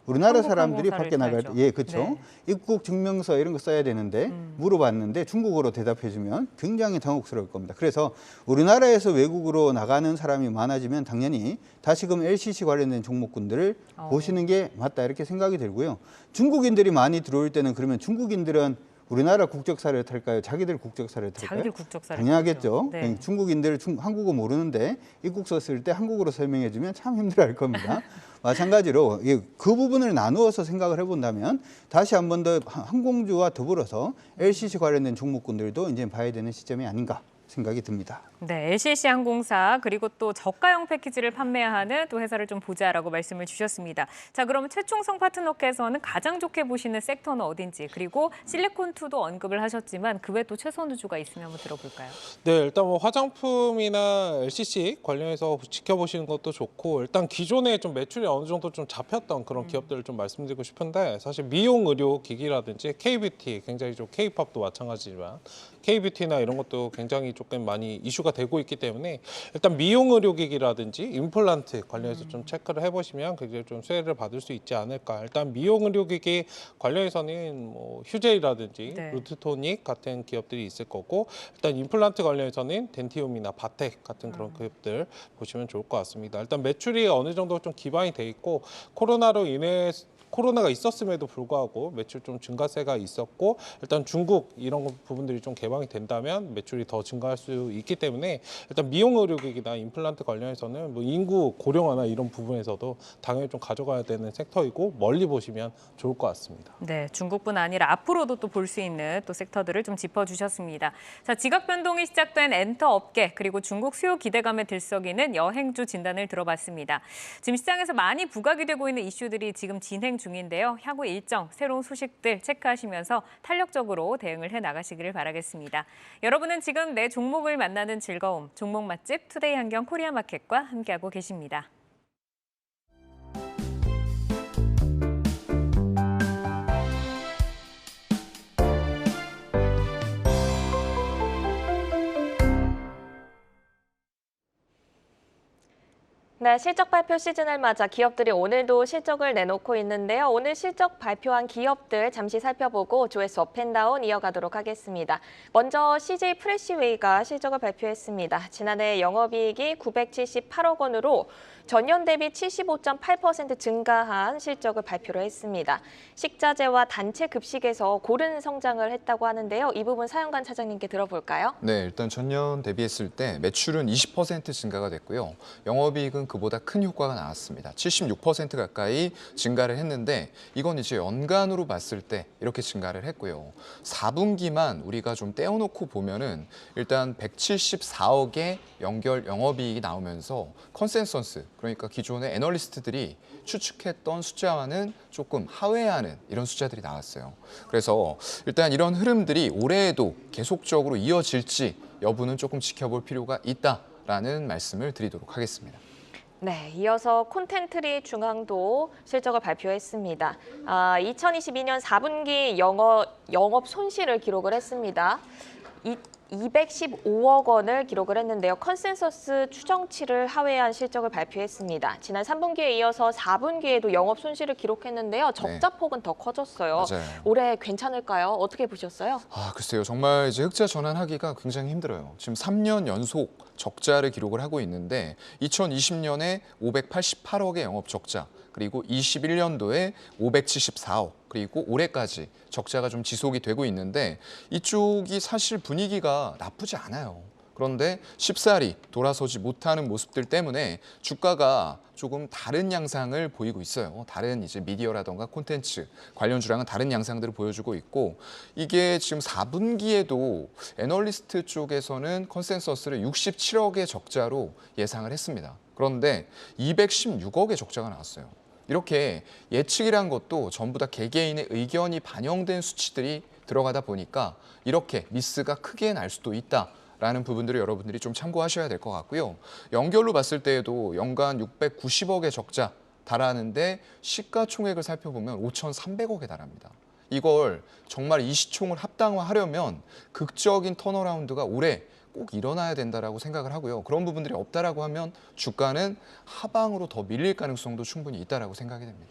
우리나라 한국 사람들이 항공사를 밖에 나갈 때, 타야죠. 예, 그렇죠. 네. 입국 증명서 이런 거 써야 되는데 물어봤는데 중국어로 대답해주면 굉장히 당혹스러울 겁니다. 그래서 우리나라에서 외국으로 나가는 사람이 많아지면 당연히 다시금 LCC 관련된 종목군들을 보시는 게 맞다 이렇게 생각이 들고요. 중국인들이 많이 들어올 때는 그러면 중국인들은 우리나라 국적사를 탈까요? 자기들 국적사를 탈까요? 자기들 국적사를 당연하겠죠. 타죠. 네. 중국인들 한국어 모르는데 입국서 쓸 때 한국어로 설명해주면 참 힘들어할 겁니다. 마찬가지로 그 부분을 나누어서 생각을 해본다면 다시 한 번 더 항공주와 더불어서 LCC 관련된 종목군들도 이제 봐야 되는 시점이 아닌가 생각이 듭니다. 네, LCC 항공사 그리고 또 저가형 패키지를 판매하는 또 회사를 좀 보자라고 말씀을 주셨습니다. 자, 그러면 최충성 파트너께서는 가장 좋게 보시는 섹터는 어딘지, 그리고 실리콘2도 언급을 하셨지만 그 외 또 최선우주가 있으면 한번 들어볼까요? 네, 일단 뭐 화장품이나 LCC 관련해서 지켜보시는 것도 좋고, 일단 기존에 좀 매출이 어느 정도 좀 잡혔던 그런 기업들을 좀 말씀드리고 싶은데, 사실 미용 의료 기기라든지 K뷰티, 굉장히 좀 K팝도 마찬가지지만 K뷰티나 이런 것도 굉장히 조금 많이 이슈가 되고 있기 때문에 일단 미용 의료기기라든지 임플란트 관련해서 좀 체크를 해보시면 굉장히 좀 수혜를 받을 수 있지 않을까. 일단 미용 의료기기 관련해서는 뭐 휴젤이라든지 네. 루트토닉 같은 기업들이 있을 거고, 일단 임플란트 관련해서는 덴티움이나 바텍 같은 그런 기업들 보시면 좋을 것 같습니다. 일단 매출이 어느 정도 좀 기반이 돼 있고, 코로나가 있었음에도 불구하고 매출 좀 증가세가 있었고, 일단 중국 이런 부분들이 좀 개방이 된다면 매출이 더 증가할 수 있기 때문에 일단 미용 의료기기나 임플란트 관련해서는 뭐 인구 고령화나 이런 부분에서도 당연히 좀 가져가야 되는 섹터이고, 멀리 보시면 좋을 것 같습니다. 네, 중국뿐 아니라 앞으로도 또 볼 수 있는 또 섹터들을 좀 짚어주셨습니다. 자, 지각 변동이 시작된 엔터 업계 그리고 중국 수요 기대감에 들썩이는 여행주 진단을 들어봤습니다. 지금 시장에서 많이 부각이 되고 있는 이슈들이 지금 진행 중인데요. 향후 일정, 새로운 소식들 체크하시면서 탄력적으로 대응을 해 나가시기를 바라겠습니다. 여러분은 지금 내 종목을 만나는 즐거움, 종목 맛집 투데이 한경 코리아마켓과 함께하고 계십니다. 네, 실적 발표 시즌을 맞아 기업들이 오늘도 실적을 내놓고 있는데요. 오늘 실적 발표한 기업들 잠시 살펴보고 조회수 업앤다운 이어가도록 하겠습니다. 먼저 CJ 프레시웨이가 실적을 발표했습니다. 지난해 영업이익이 978억 원으로 전년 대비 75.8% 증가한 실적을 발표를 했습니다. 식자재와 단체 급식에서 고른 성장을 했다고 하는데요. 이 부분 사연관 차장님께 들어볼까요? 네, 일단 전년 대비했을 때 매출은 20% 증가가 됐고요. 영업이익은 그보다 큰 효과가 나왔습니다. 76% 가까이 증가를 했는데, 이건 이제 연간으로 봤을 때 이렇게 증가를 했고요. 4분기만 우리가 좀 떼어놓고 보면은 일단 174억의 연결 영업이익이 나오면서 컨센서스, 그러니까 기존의 애널리스트들이 추측했던 숫자와는 조금 하회하는 이런 숫자들이 나왔어요. 그래서 일단 이런 흐름들이 올해에도 계속적으로 이어질지 여부는 조금 지켜볼 필요가 있다라는 말씀을 드리도록 하겠습니다. 네, 이어서 콘텐트리 중앙도 실적을 발표했습니다. 2022년 4분기 영업 손실을 기록을 했습니다. 215억 원을 기록을 했는데요. 컨센서스 추정치를 하회한 실적을 발표했습니다. 지난 3분기에 이어서 4분기에도 영업 손실을 기록했는데요. 적자폭은 더 커졌어요. 맞아요. 올해 괜찮을까요? 어떻게 보셨어요? 글쎄요. 정말 이제 흑자 전환하기가 굉장히 힘들어요. 지금 3년 연속 적자를 기록을 하고 있는데 2020년에 588억의 영업 적자, 그리고 21년도에 574억, 그리고 올해까지 적자가 좀 지속이 되고 있는데 이쪽이 사실 분위기가 나쁘지 않아요. 그런데 쉽사리 돌아서지 못하는 모습들 때문에 주가가 조금 다른 양상을 보이고 있어요. 다른 이제 미디어라던가 콘텐츠 관련주랑은 다른 양상들을 보여주고 있고, 이게 지금 4분기에도 애널리스트 쪽에서는 컨센서스를 67억의 적자로 예상을 했습니다. 그런데 216억의 적자가 나왔어요. 이렇게 예측이란 것도 전부 다 개개인의 의견이 반영된 수치들이 들어가다 보니까 이렇게 미스가 크게 날 수도 있다라는 부분들을 여러분들이 좀 참고하셔야 될 것 같고요. 연결로 봤을 때에도 연간 690억의 적자 달하는데 시가총액을 살펴보면 5,300억에 달합니다. 이걸 정말 이 시총을 합당화하려면 극적인 턴어라운드가 올해 꼭 일어나야 된다라고 생각을 하고요. 그런 부분들이 없다라고 하면 주가는 하방으로 더 밀릴 가능성도 충분히 있다라고 생각이 됩니다.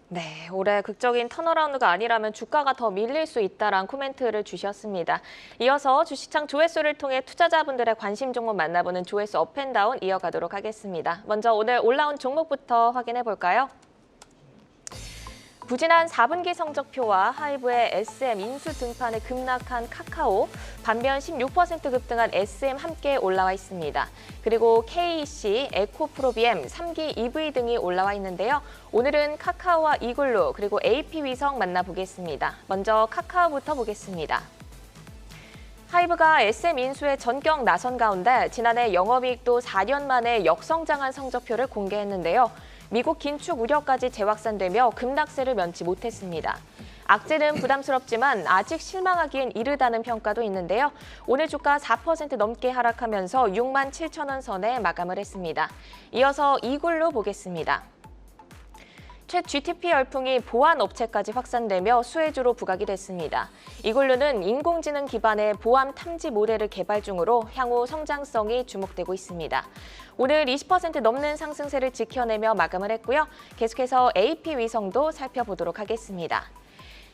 네, 올해 극적인 턴어라운드가 아니라면 주가가 더 밀릴 수 있다라는 코멘트를 주셨습니다. 이어서 주식창 조회수를 통해 투자자분들의 관심 종목 만나보는 조회수 업앤다운 이어가도록 하겠습니다. 먼저 오늘 올라온 종목부터 확인해 볼까요? 부진한 4분기 성적표와 하이브의 SM 인수 등판에 급락한 카카오, 반면 16% 급등한 SM 함께 올라와 있습니다. 그리고 KEC, 에코프로비엠, 3기 EV 등이 올라와 있는데요. 오늘은 카카오와 이글루 그리고 AP위성 만나보겠습니다. 먼저 카카오부터 보겠습니다. 하이브가 SM 인수에 전격 나선 가운데 지난해 영업이익도 4년 만에 역성장한 성적표를 공개했는데요. 미국 긴축 우려까지 재확산되며 급락세를 면치 못했습니다. 악재는 부담스럽지만 아직 실망하기엔 이르다는 평가도 있는데요. 오늘 주가 4% 넘게 하락하면서 67,000원 선에 마감을 했습니다. 이어서 이글루 보겠습니다. 최 GTP 열풍이 보안 업체까지 확산되며 수혜주로 부각이 됐습니다. 이글루는 인공지능 기반의 보안 탐지 모델을 개발 중으로 향후 성장성이 주목되고 있습니다. 오늘 20% 넘는 상승세를 지켜내며 마감을 했고요. 계속해서 AP위성도 살펴보도록 하겠습니다.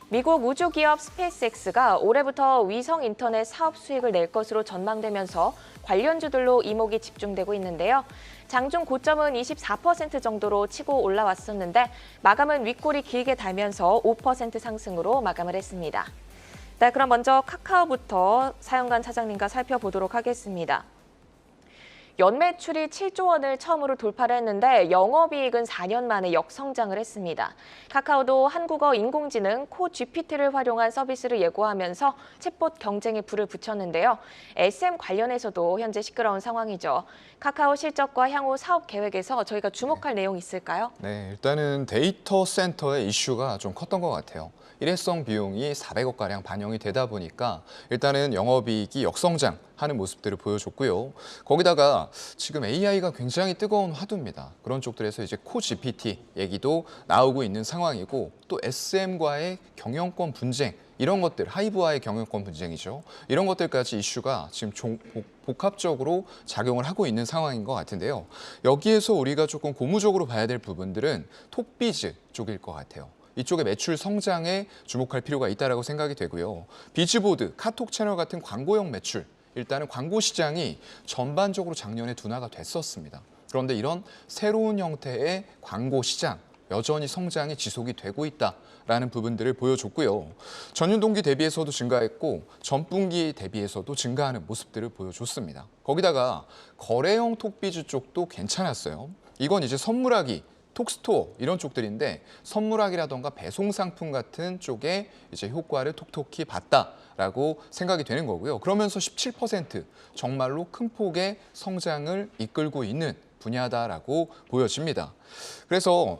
미국 우주기업 스페이스X가 올해부터 위성 인터넷 사업 수익을 낼 것으로 전망되면서 관련주들로 이목이 집중되고 있는데요. 장중 고점은 24% 정도로 치고 올라왔었는데 마감은 윗골이 길게 달면서 5% 상승으로 마감을 했습니다. 네, 그럼 먼저 카카오부터 사연관 차장님과 살펴보도록 하겠습니다. 연매출이 7조 원을 처음으로 돌파를 했는데 영업이익은 4년 만에 역성장을 했습니다. 카카오도 한국어 인공지능 코GPT를 활용한 서비스를 예고하면서 챗봇 경쟁에 불을 붙였는데요. SM 관련해서도 현재 시끄러운 상황이죠. 카카오 실적과 향후 사업 계획에서 저희가 주목할 내용이 있을까요? 네, 일단은 데이터 센터의 이슈가 좀 컸던 것 같아요. 일회성 비용이 400억가량 반영이 되다 보니까 일단은 영업이익이 역성장하는 모습들을 보여줬고요. 거기다가 지금 AI가 굉장히 뜨거운 화두입니다. 그런 쪽들에서 이제 코GPT 얘기도 나오고 있는 상황이고, 또 SM과의 경영권 분쟁, 이런 것들, 하이브와의 경영권 분쟁이죠. 이런 것들까지 이슈가 지금 복합적으로 작용을 하고 있는 상황인 것 같은데요. 여기에서 우리가 조금 고무적으로 봐야 될 부분들은 톡비즈 쪽일 것 같아요. 이쪽의 매출 성장에 주목할 필요가 있다고 생각이 되고요. 비즈보드, 카톡 채널 같은 광고형 매출, 일단은 광고 시장이 전반적으로 작년에 둔화가 됐었습니다. 그런데 이런 새로운 형태의 광고 시장, 여전히 성장이 지속이 되고 있다라는 부분들을 보여줬고요. 전년 동기 대비해서도 증가했고 전분기 대비해서도 증가하는 모습들을 보여줬습니다. 거기다가 거래형 톡비즈 쪽도 괜찮았어요. 이건 이제 선물하기, 톡스토어 이런 쪽들인데 선물하기라던가 배송 상품 같은 쪽에 이제 효과를 톡톡히 봤다라고 생각이 되는 거고요. 그러면서 17% 정말로 큰 폭의 성장을 이끌고 있는 분야다라고 보여집니다. 그래서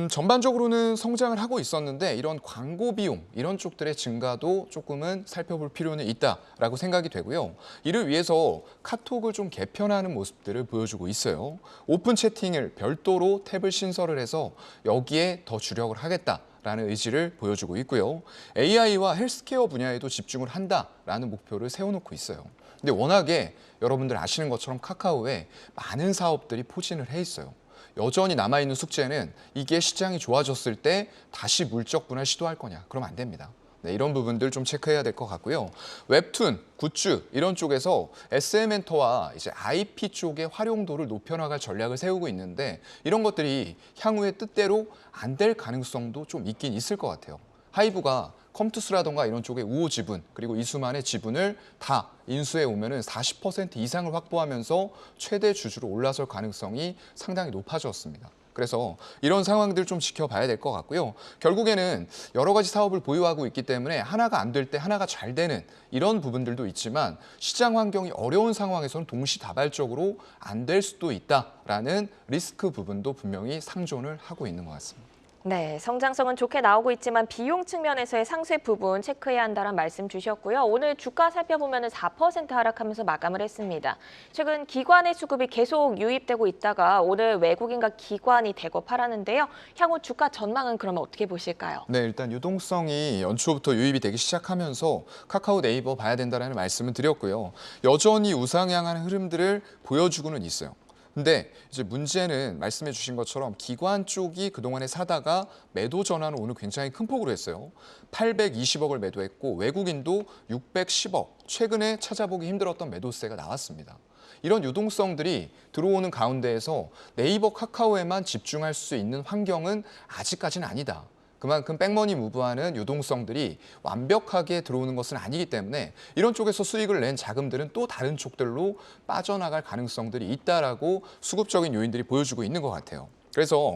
전반적으로는 성장을 하고 있었는데 이런 광고 비용 이런 쪽들의 증가도 조금은 살펴볼 필요는 있다라고 생각이 되고요. 이를 위해서 카톡을 좀 개편하는 모습들을 보여주고 있어요. 오픈 채팅을 별도로 탭을 신설을 해서 여기에 더 주력을 하겠다라는 의지를 보여주고 있고요. AI와 헬스케어 분야에도 집중을 한다라는 목표를 세워놓고 있어요. 근데 워낙에 여러분들 아시는 것처럼 카카오에 많은 사업들이 포진을 해 있어요. 여전히 남아있는 숙제는 이게 시장이 좋아졌을 때 다시 물적 분할 시도할 거냐. 그러면 안 됩니다. 네, 이런 부분들 좀 체크해야 될 것 같고요. 웹툰, 굿즈 이런 쪽에서 SM엔터와 이제 IP 쪽의 활용도를 높여나갈 전략을 세우고 있는데 이런 것들이 향후에 뜻대로 안 될 가능성도 좀 있긴 있을 것 같아요. 하이브가 컴투스라던가 이런 쪽의 우호 지분 그리고 이수만의 지분을 다 인수해 오면은 40% 이상을 확보하면서 최대 주주로 올라설 가능성이 상당히 높아졌습니다. 그래서 이런 상황들 좀 지켜봐야 될 것 같고요. 결국에는 여러 가지 사업을 보유하고 있기 때문에 하나가 안 될 때 하나가 잘 되는 이런 부분들도 있지만 시장 환경이 어려운 상황에서는 동시다발적으로 안 될 수도 있다라는 리스크 부분도 분명히 상존을 하고 있는 것 같습니다. 네, 성장성은 좋게 나오고 있지만 비용 측면에서의 상쇄 부분 체크해야 한다는 말씀 주셨고요. 오늘 주가 살펴보면 4% 하락하면서 마감을 했습니다. 최근 기관의 수급이 계속 유입되고 있다가 오늘 외국인과 기관이 대거 팔았는데요. 향후 주가 전망은 그러면 어떻게 보실까요? 네, 일단 유동성이 연초부터 유입이 되기 시작하면서 카카오 네이버 봐야 된다는 말씀을 드렸고요. 여전히 우상향하는 흐름들을 보여주고는 있어요. 근데 이제 문제는 말씀해 주신 것처럼 기관 쪽이 그동안에 사다가 매도 전환을 오늘 굉장히 큰 폭으로 했어요. 820억을 매도했고 외국인도 610억, 최근에 찾아보기 힘들었던 매도세가 나왔습니다. 이런 유동성들이 들어오는 가운데에서 네이버 카카오에만 집중할 수 있는 환경은 아직까지는 아니다. 그만큼 백머니 무브하는 유동성들이 완벽하게 들어오는 것은 아니기 때문에 이런 쪽에서 수익을 낸 자금들은 또 다른 쪽들로 빠져나갈 가능성들이 있다라고 수급적인 요인들이 보여주고 있는 것 같아요. 그래서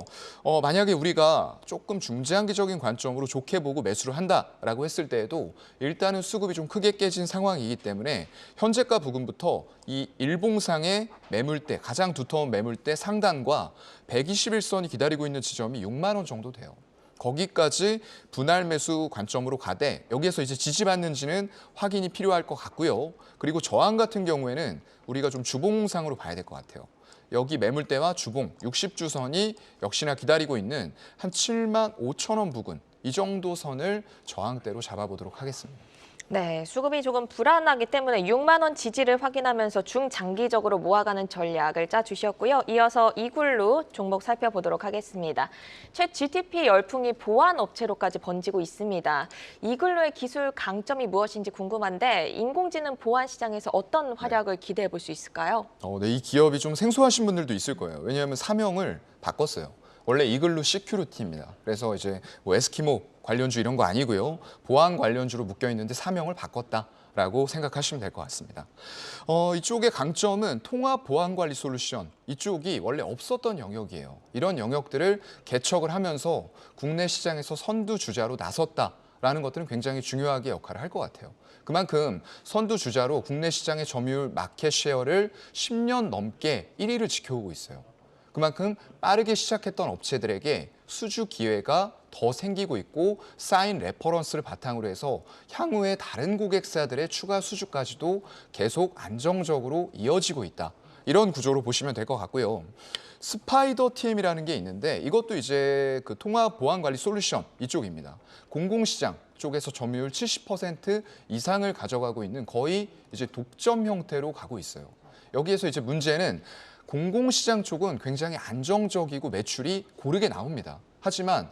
만약에 우리가 조금 중장기적인 관점으로 좋게 보고 매수를 한다라고 했을 때에도 일단은 수급이 좀 크게 깨진 상황이기 때문에 현재가 부근부터 이 일봉상의 매물대, 가장 두터운 매물대 상단과 121선이 기다리고 있는 지점이 6만 원 정도 돼요. 거기까지 분할 매수 관점으로 가되 여기에서 이제 지지받는지는 확인이 필요할 것 같고요. 그리고 저항 같은 경우에는 우리가 좀 주봉상으로 봐야 될 것 같아요. 여기 매물대와 주봉 60주선이 역시나 기다리고 있는 한 7만 5천 원 부근 이 정도 선을 저항대로 잡아보도록 하겠습니다. 네, 수급이 조금 불안하기 때문에 6만 원 지지를 확인하면서 중장기적으로 모아가는 전략을 짜주셨고요. 이어서 이글루 종목 살펴보도록 하겠습니다. 챗 GTP 열풍이 보안 업체로까지 번지고 있습니다. 이글루의 기술 강점이 무엇인지 궁금한데 인공지능 보안 시장에서 어떤 활약을 기대해 볼 수 있을까요? 네, 이 기업이 좀 생소하신 분들도 있을 거예요. 왜냐하면 사명을 바꿨어요. 원래 이글루 시큐리티입니다. 그래서 이제 뭐 에스키모 관련주 이런 거 아니고요. 보안 관련주로 묶여 있는데 사명을 바꿨다라고 생각하시면 될 것 같습니다. 이쪽의 강점은 통합 보안 관리 솔루션. 이쪽이 원래 없었던 영역이에요. 이런 영역들을 개척을 하면서 국내 시장에서 선두 주자로 나섰다라는 것들은 굉장히 중요하게 역할을 할 것 같아요. 그만큼 선두 주자로 국내 시장의 점유율 마켓 쉐어를 10년 넘게 1위를 지켜오고 있어요. 그만큼 빠르게 시작했던 업체들에게 수주 기회가 더 생기고 있고 쌓인 레퍼런스를 바탕으로 해서 향후에 다른 고객사들의 추가 수주까지도 계속 안정적으로 이어지고 있다. 이런 구조로 보시면 될 것 같고요. 스파이더 TM이라는 게 있는데 이것도 이제 그 통합 보안 관리 솔루션 이쪽입니다. 공공시장 쪽에서 점유율 70% 이상을 가져가고 있는 거의 이제 독점 형태로 가고 있어요. 여기에서 이제 문제는 공공시장 쪽은 굉장히 안정적이고 매출이 고르게 나옵니다. 하지만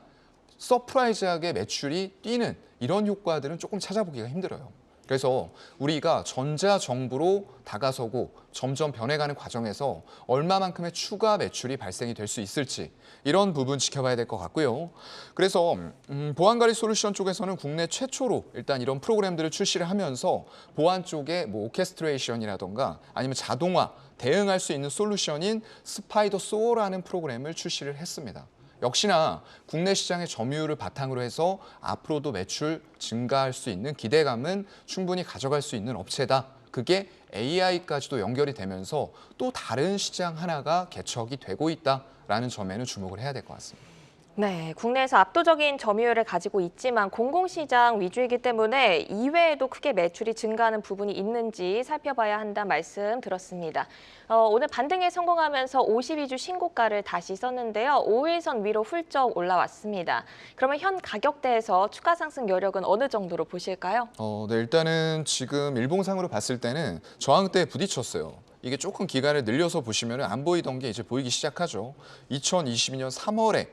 서프라이즈하게 매출이 뛰는 이런 효과들은 조금 찾아보기가 힘들어요. 그래서 우리가 전자정부로 다가서고 점점 변해가는 과정에서 얼마만큼의 추가 매출이 발생이 될 수 있을지 이런 부분 지켜봐야 될 것 같고요. 그래서 보안관리 솔루션 쪽에서는 국내 최초로 일단 이런 프로그램들을 출시를 하면서 보안 쪽에 뭐 오케스트레이션이라던가 아니면 자동화 대응할 수 있는 솔루션인 스파이더 소어라는 프로그램을 출시를 했습니다. 역시나 국내 시장의 점유율을 바탕으로 해서 앞으로도 매출 증가할 수 있는 기대감은 충분히 가져갈 수 있는 업체다. 그게 AI까지도 연결이 되면서 또 다른 시장 하나가 개척이 되고 있다라는 점에는 주목을 해야 될 것 같습니다. 네, 국내에서 압도적인 점유율을 가지고 있지만 공공시장 위주이기 때문에 이외에도 크게 매출이 증가하는 부분이 있는지 살펴봐야 한다는 말씀 들었습니다. 오늘 반등에 성공하면서 52주 신고가를 다시 썼는데요. 5일선 위로 훌쩍 올라왔습니다. 그러면 현 가격대에서 추가 상승 여력은 어느 정도로 보실까요? 네, 일단은 지금 일봉상으로 봤을 때는 저항대에 부딪혔어요. 이게 조금 기간을 늘려서 보시면 안 보이던 게 이제 보이기 시작하죠. 2022년 3월에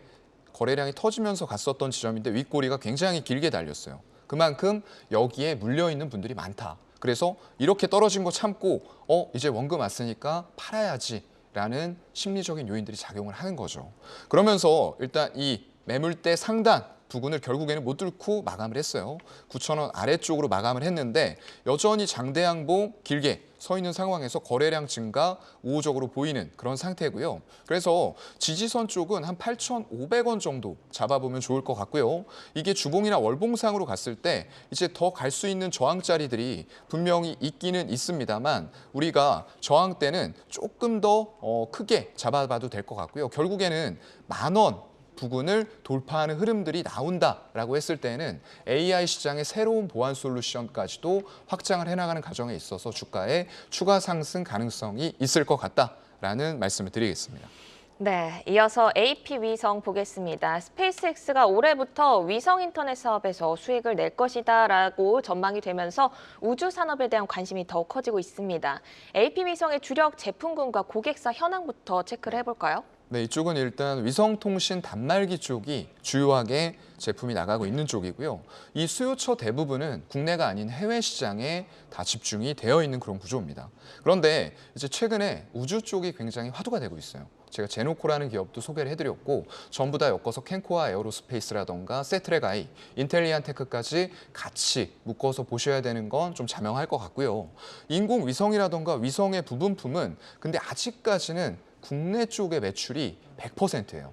거래량이 터지면서 갔었던 지점인데 윗꼬리가 굉장히 길게 달렸어요. 그만큼 여기에 물려있는 분들이 많다. 그래서 이렇게 떨어진 거 참고 이제 원금 왔으니까 팔아야지라는 심리적인 요인들이 작용을 하는 거죠. 그러면서 일단 이 매물대 상단 부근을 결국에는 못 뚫고 마감을 했어요. 9,000원 아래쪽으로 마감을 했는데 여전히 장대양봉 길게 서 있는 상황에서 거래량 증가 우호적으로 보이는 그런 상태고요. 그래서 지지선 쪽은 한 8,500원 정도 잡아보면 좋을 것 같고요. 이게 주봉이나 월봉상으로 갔을 때 이제 더 갈 수 있는 저항자리들이 분명히 있기는 있습니다만 우리가 저항 때는 조금 더 크게 잡아봐도 될 것 같고요. 결국에는 10,000원 부근을 돌파하는 흐름들이 나온다라고 했을 때는 AI 시장의 새로운 보안 솔루션까지도 확장을 해나가는 과정에 있어서 주가에 추가 상승 가능성이 있을 것 같다라는 말씀을 드리겠습니다. 네, 이어서 AP 위성 보겠습니다. 스페이스X가 올해부터 위성 인터넷 사업에서 수익을 낼 것이다라고 전망이 되면서 우주 산업에 대한 관심이 더욱 커지고 있습니다. AP 위성의 주력 제품군과 고객사 현황부터 체크를 해볼까요? 네, 이쪽은 일단 위성통신 단말기 쪽이 주요하게 제품이 나가고 있는 쪽이고요. 이 수요처 대부분은 국내가 아닌 해외 시장에 다 집중이 되어 있는 그런 구조입니다. 그런데 이제 최근에 우주 쪽이 굉장히 화두가 되고 있어요. 제가 제노코라는 기업도 소개를 해드렸고 전부 다 엮어서 캔코아 에어로스페이스라던가 세트랙 아이, 인텔리안테크까지 같이 묶어서 보셔야 되는 건 좀 자명할 것 같고요. 인공위성이라던가 위성의 부분품은 근데 아직까지는 국내 쪽의 매출이 100%예요.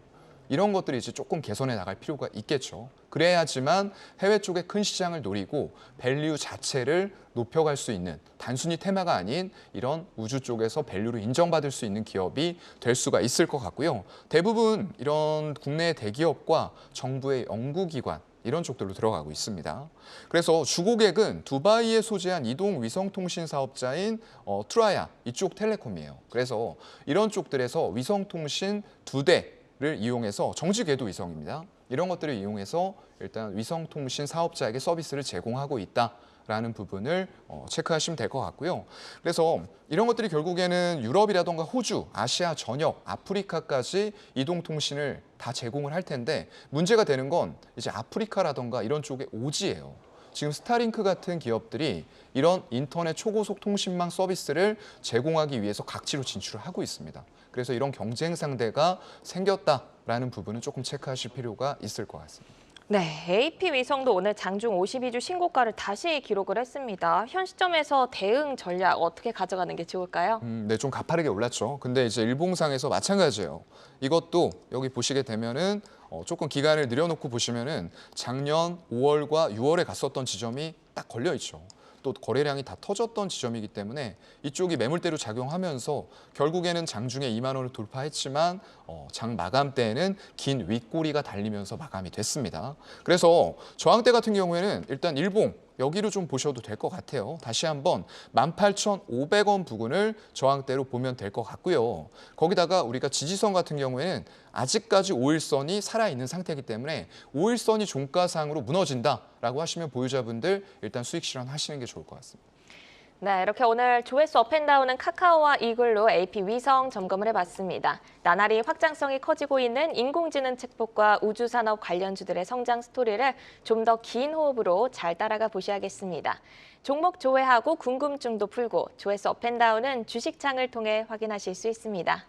이런 것들이 이제 조금 개선해 나갈 필요가 있겠죠. 그래야지만 해외 쪽의 큰 시장을 노리고 밸류 자체를 높여갈 수 있는 단순히 테마가 아닌 이런 우주 쪽에서 밸류를 인정받을 수 있는 기업이 될 수가 있을 것 같고요. 대부분 이런 국내 대기업과 정부의 연구기관 이런 쪽들로 들어가고 있습니다. 그래서 주고객은 두바이에 소재한 이동 위성통신 사업자인 트라야 이쪽 텔레콤이에요. 그래서 이런 쪽들에서 위성통신 2대를 이용해서 정지 궤도 위성입니다. 이런 것들을 이용해서 일단 위성통신 사업자에게 서비스를 제공하고 있다라는 부분을 체크하시면 될 것 같고요. 그래서 이런 것들이 결국에는 유럽이라던가 호주, 아시아 전역, 아프리카까지 이동통신을 다 제공을 할 텐데 문제가 되는 건 이제 아프리카라던가 이런 쪽의 오지예요. 지금 스타링크 같은 기업들이 이런 인터넷 초고속 통신망 서비스를 제공하기 위해서 각지로 진출을 하고 있습니다. 그래서 이런 경쟁 상대가 생겼다라는 부분은 조금 체크하실 필요가 있을 것 같습니다. 네, AP 위성도 오늘 장중 52주 신고가를 다시 기록을 했습니다. 현 시점에서 대응 전략 어떻게 가져가는 게 좋을까요? 네, 좀 가파르게 올랐죠. 근데 이제 일봉상에서 마찬가지예요. 이것도 여기 보시게 되면은 조금 기간을 늘려놓고 보시면은 작년 5월과 6월에 갔었던 지점이 딱 걸려 있죠. 또 거래량이 다 터졌던 지점이기 때문에 이쪽이 매물대로 작용하면서 결국에는 장중에 2만 원을 돌파했지만 장 마감 때에는 긴 윗꼬리가 달리면서 마감이 됐습니다. 그래서 저항대 같은 경우에는 일단 일봉 여기로 좀 보셔도 될 것 같아요. 다시 한번 18,500원 부근을 저항대로 보면 될 것 같고요. 거기다가 우리가 지지선 같은 경우에는 아직까지 5일선이 살아있는 상태이기 때문에 5일선이 종가상으로 무너진다라고 하시면 보유자분들 일단 수익 실현하시는 게 좋을 것 같습니다. 네, 이렇게 오늘 조회수 업앤다운은 카카오와 이글로 AP 위성 점검을 해봤습니다. 나날이 확장성이 커지고 있는 인공지능 챗봇과 우주산업 관련주들의 성장 스토리를 좀 더 긴 호흡으로 잘 따라가 보셔야겠습니다. 종목 조회하고 궁금증도 풀고 조회수 업앤다운은 주식창을 통해 확인하실 수 있습니다.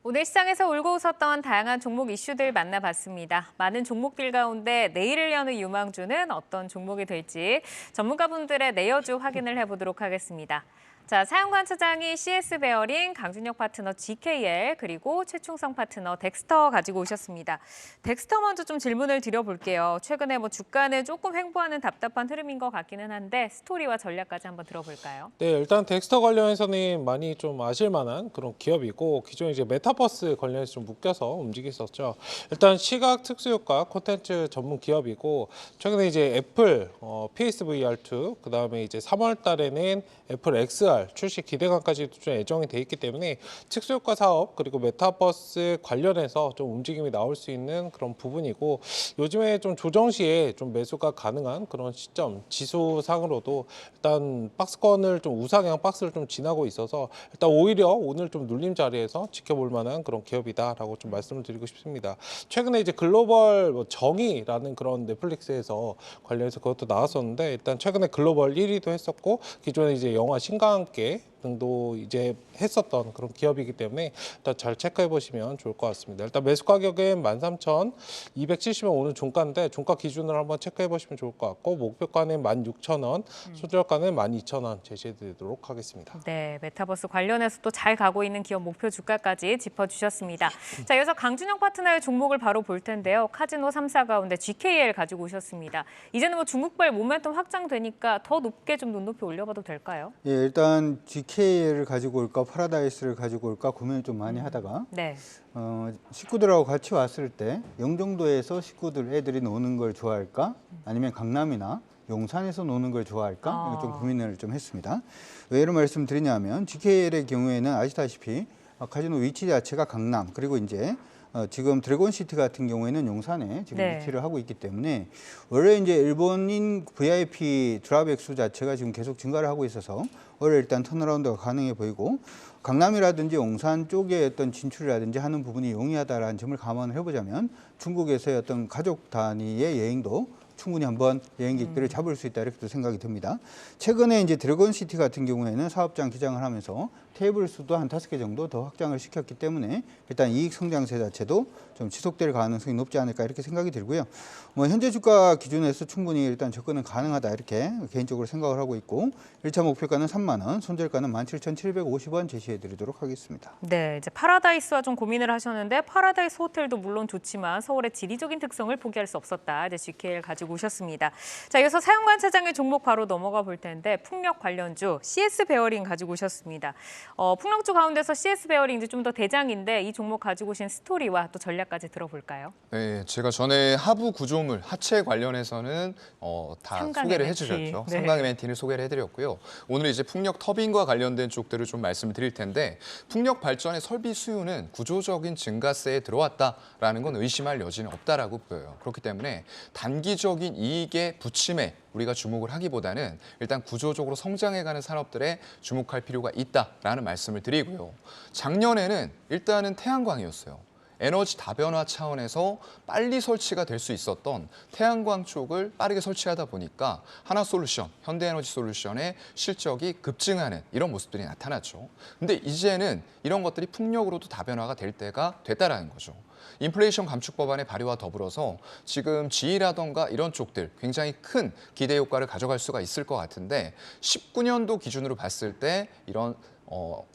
오늘 시장에서 울고 웃었던 다양한 종목 이슈들 만나봤습니다. 많은 종목들 가운데 내일을 여는 유망주는 어떤 종목이 될지 전문가분들의 내여주 확인을 해보도록 하겠습니다. 자, 사연관 차장이 CS 베어링, 강준혁 파트너 GKL, 그리고 최충성 파트너 덱스터 가지고 오셨습니다. 덱스터 먼저 좀 질문을 드려볼게요. 최근에 주가는 조금 횡보하는 답답한 흐름인 것 같기는 한데 스토리와 전략까지 한번 들어볼까요? 네, 일단 덱스터 관련해서는 많이 좀 아실 만한 그런 기업이고 기존에 이제 메타버스 관련해서 좀 묶여서 움직였었죠. 일단 시각 특수효과 콘텐츠 전문 기업이고 최근에 이제 애플 PSVR2 그다음에 이제 3월 달에는 애플 XR 달 출시 기대감까지도 좀 예정이 돼 있기 때문에 특수효과 사업 그리고 메타버스 관련해서 좀 움직임이 나올 수 있는 그런 부분이고 요즘에 좀 조정 시에 좀 매수가 가능한 그런 시점 지수상으로도 일단 박스권을 좀 우상향 박스를 좀 지나고 있어서 일단 오히려 오늘 좀 눌림 자리에서 지켜볼 만한 그런 기업이다라고 좀 말씀을 드리고 싶습니다. 최근에 이제 글로벌 정의라는 그런 넷플릭스에서 관련해서 그것도 나왔었는데 일단 최근에 글로벌 1위도 했었고 기존에 이제 영화 신과 함께 등도 이제 했었던 그런 기업이기 때문에 일단 잘 체크해 보시면 좋을 것 같습니다. 일단 매수 가격은 13,270원 오늘 종가인데 종가 기준으로 한번 체크해 보시면 좋을 것 같고 목표가는 16,000원, 손절가는 12,000원 제시해 드리도록 하겠습니다. 네, 메타버스 관련해서 또 잘 가고 있는 기업 목표 주가까지 짚어주셨습니다. 자, 이어서 강준영 파트너의 종목을 바로 볼 텐데요. 카지노 3사 가운데 GKL 가지고 오셨습니다. 이제는 뭐 중국발 모멘텀 확장되니까 더 높게 좀 눈높이 올려봐도 될까요? 예, 일단 GK를 가지고 올까 파라다이스를 가지고 올까 고민을 좀 많이 하다가 네. 식구들하고 같이 왔을 때 영종도에서 식구들 애들이 노는 걸 좋아할까 아니면 강남이나 용산에서 노는 걸 좋아할까 이거 좀 고민을 좀 했습니다. 왜 이런 말씀 드리냐면 GKL의 경우에는 아시다시피 카지노 위치 자체가 강남 그리고 이제 지금 드래곤시티 같은 경우에는 용산에 지금 네. 위치를 하고 있기 때문에 원래 이제 일본인 VIP 드랍 액수 자체가 지금 계속 증가를 하고 있어서 원래 일단 턴어라운드가 가능해 보이고 강남이라든지 용산 쪽의 어떤 진출이라든지 하는 부분이 용이하다라는 점을 감안을 해보자면 중국에서의 어떤 가족 단위의 여행도 충분히 한번 여행객들을 잡을 수 있다 이렇게 생각이 듭니다. 최근에 이제 드래곤시티 같은 경우에는 사업장 기장을 하면서 테이블 수도 한 5개 정도 더 확장을 시켰기 때문에 일단 이익 성장세 자체도 좀 지속될 가능성이 높지 않을까 이렇게 생각이 들고요. 뭐 현재 주가 기준에서 충분히 일단 접근은 가능하다 이렇게 개인적으로 생각을 하고 있고 1차 목표가는 3만 원, 손절가는 17,750원 제시해 드리도록 하겠습니다. 네, 이제 파라다이스와 좀 고민을 하셨는데 파라다이스 호텔도 물론 좋지만 서울의 지리적인 특성을 포기할 수 없었다. 이제 GKL 가지고 오셨습니다. 자, 이어서 사용관 차장의 종목 바로 넘어가 볼 텐데 풍력 관련주 CS 베어링 가지고 오셨습니다. 풍력주 가운데서 CS 베어링 이제 좀 더 대장인데 이 종목 가지고 오신 스토리와 또 전략까지 들어볼까요? 네, 제가 전에 하부 구조물 하체 관련해서는 다 상강 소개를 MNT. 해드렸죠. 네. 상강 MNT를 소개를 해드렸고요. 오늘 이제 풍력 터빈과 관련된 쪽들을 좀 말씀을 드릴 텐데 풍력 발전의 설비 수요는 구조적인 증가세에 들어왔다라는 건 의심할 여지는 없다라고 보여요. 그렇기 때문에 단기적인 이익의 부침에 우리가 주목을 하기보다는 일단 구조적으로 성장해가는 산업들에 주목할 필요가 있다라는 말씀을 드리고요. 작년에는 일단은 태양광이었어요. 에너지 다변화 차원에서 빨리 설치가 될 수 있었던 태양광 쪽을 빠르게 설치하다 보니까 하나솔루션, 현대에너지솔루션의 실적이 급증하는 이런 모습들이 나타났죠. 근데 이제는 이런 것들이 풍력으로도 다변화가 될 때가 됐다라는 거죠. 인플레이션 감축 법안의 발의와 더불어서 지금 G라던가 이런 쪽들 굉장히 큰 기대 효과를 가져갈 수가 있을 것 같은데 19년도 기준으로 봤을 때 이런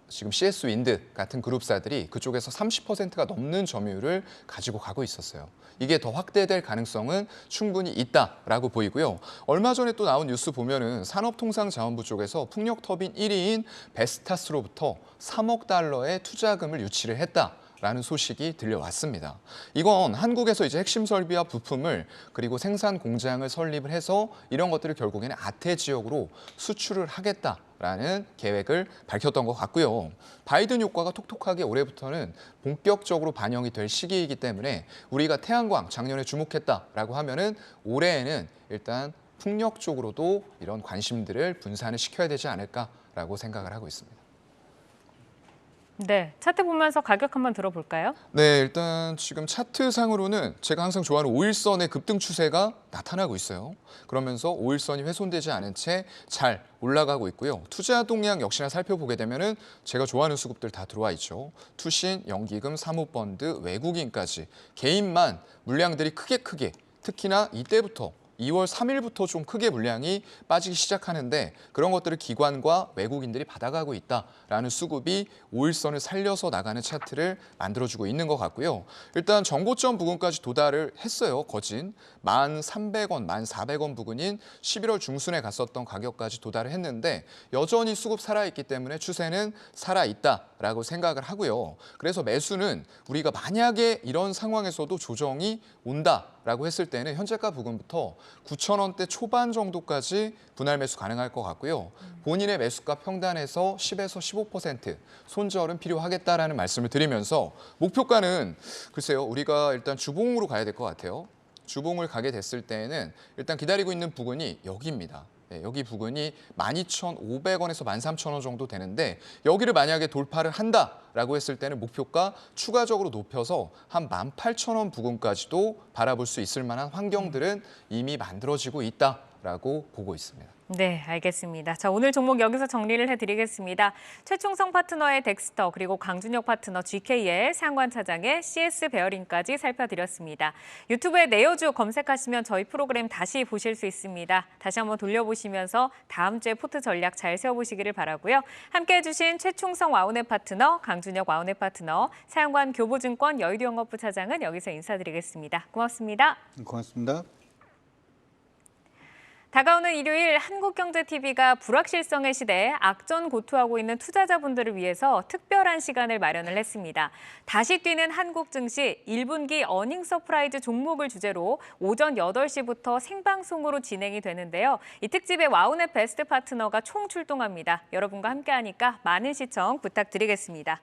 지금 CS 윈드 같은 그룹사들이 그쪽에서 30%가 넘는 점유율을 가지고 가고 있었어요. 이게 더 확대될 가능성은 충분히 있다라고 보이고요. 얼마 전에 또 나온 뉴스 보면은 산업통상자원부 쪽에서 풍력터빈 1위인 베스타스로부터 3억 달러의 투자금을 유치를 했다. 라는 소식이 들려왔습니다. 이건 한국에서 이제 핵심 설비와 부품을 그리고 생산 공장을 설립을 해서 이런 것들을 결국에는 아태 지역으로 수출을 하겠다라는 계획을 밝혔던 것 같고요. 바이든 효과가 톡톡하게 올해부터는 본격적으로 반영이 될 시기이기 때문에 우리가 태양광 작년에 주목했다라고 하면은 올해에는 일단 풍력 쪽으로도 이런 관심들을 분산을 시켜야 되지 않을까라고 생각을 하고 있습니다. 네, 차트 보면서 가격 한번 들어볼까요? 네, 일단 지금 차트상으로는 제가 항상 좋아하는 5일선의 급등 추세가 나타나고 있어요. 그러면서 5일선이 훼손되지 않은 채 잘 올라가고 있고요. 투자 동향 역시나 살펴보게 되면은 제가 좋아하는 수급들 다 들어와 있죠. 투신, 연기금, 사모펀드, 외국인까지 개인만 물량들이 크게 특히나 이때부터 2월 3일부터 좀 크게 물량이 빠지기 시작하는데 그런 것들을 기관과 외국인들이 받아가고 있다라는 수급이 5일선을 살려서 나가는 차트를 만들어주고 있는 것 같고요. 일단 정고점 부근까지 도달을 했어요. 거진 1,300원, 1,400원 부근인 11월 중순에 갔었던 가격까지 도달을 했는데 여전히 수급 살아있기 때문에 추세는 살아있다. 라고 생각을 하고요. 그래서 매수는 우리가 만약에 이런 상황에서도 조정이 온다라고 했을 때는 현재가 부근부터 9,000원대 초반 정도까지 분할 매수 가능할 것 같고요. 본인의 매수가 평단에서 10에서 15% 손절은 필요하겠다라는 말씀을 드리면서 목표가는 글쎄요. 우리가 일단 주봉으로 가야 될 것 같아요. 주봉을 가게 됐을 때에는 일단 기다리고 있는 부근이 여기입니다. 네, 여기 부근이 12,500원에서 13,000원 정도 되는데 여기를 만약에 돌파를 한다라고 했을 때는 목표가 추가적으로 높여서 한 18,000원 부근까지도 바라볼 수 있을 만한 환경들은 이미 만들어지고 있다라고 보고 있습니다. 네, 알겠습니다. 자, 오늘 종목 여기서 정리를 해드리겠습니다. 최충성 파트너의 덱스터, 그리고 강준혁 파트너 GK의 상관 차장의 CS 베어링까지 살펴드렸습니다. 유튜브에 내어주 검색하시면 저희 프로그램 다시 보실 수 있습니다. 다시 한번 돌려보시면서 다음 주에 포트 전략 잘 세워보시기를 바라고요. 함께해 주신 최충성 와우넷 파트너, 강준혁 와우넷 파트너, 사연관 교보증권 여의도영업부 차장은 여기서 인사드리겠습니다. 고맙습니다. 고맙습니다. 다가오는 일요일 한국경제TV가 불확실성의 시대에 악전고투하고 있는 투자자분들을 위해서 특별한 시간을 마련을 했습니다. 다시 뛰는 한국 증시 1분기 어닝 서프라이즈 종목을 주제로 오전 8시부터 생방송으로 진행이 되는데요. 이 특집에 와우넷 베스트 파트너가 총 출동합니다. 여러분과 함께하니까 많은 시청 부탁드리겠습니다.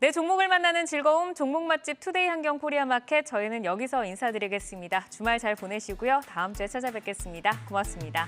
내 종목을 만나는 즐거움, 종목 맛집 투데이 한경 코리아 마켓, 저희는 여기서 인사드리겠습니다. 주말 잘 보내시고요. 다음 주에 찾아뵙겠습니다. 고맙습니다.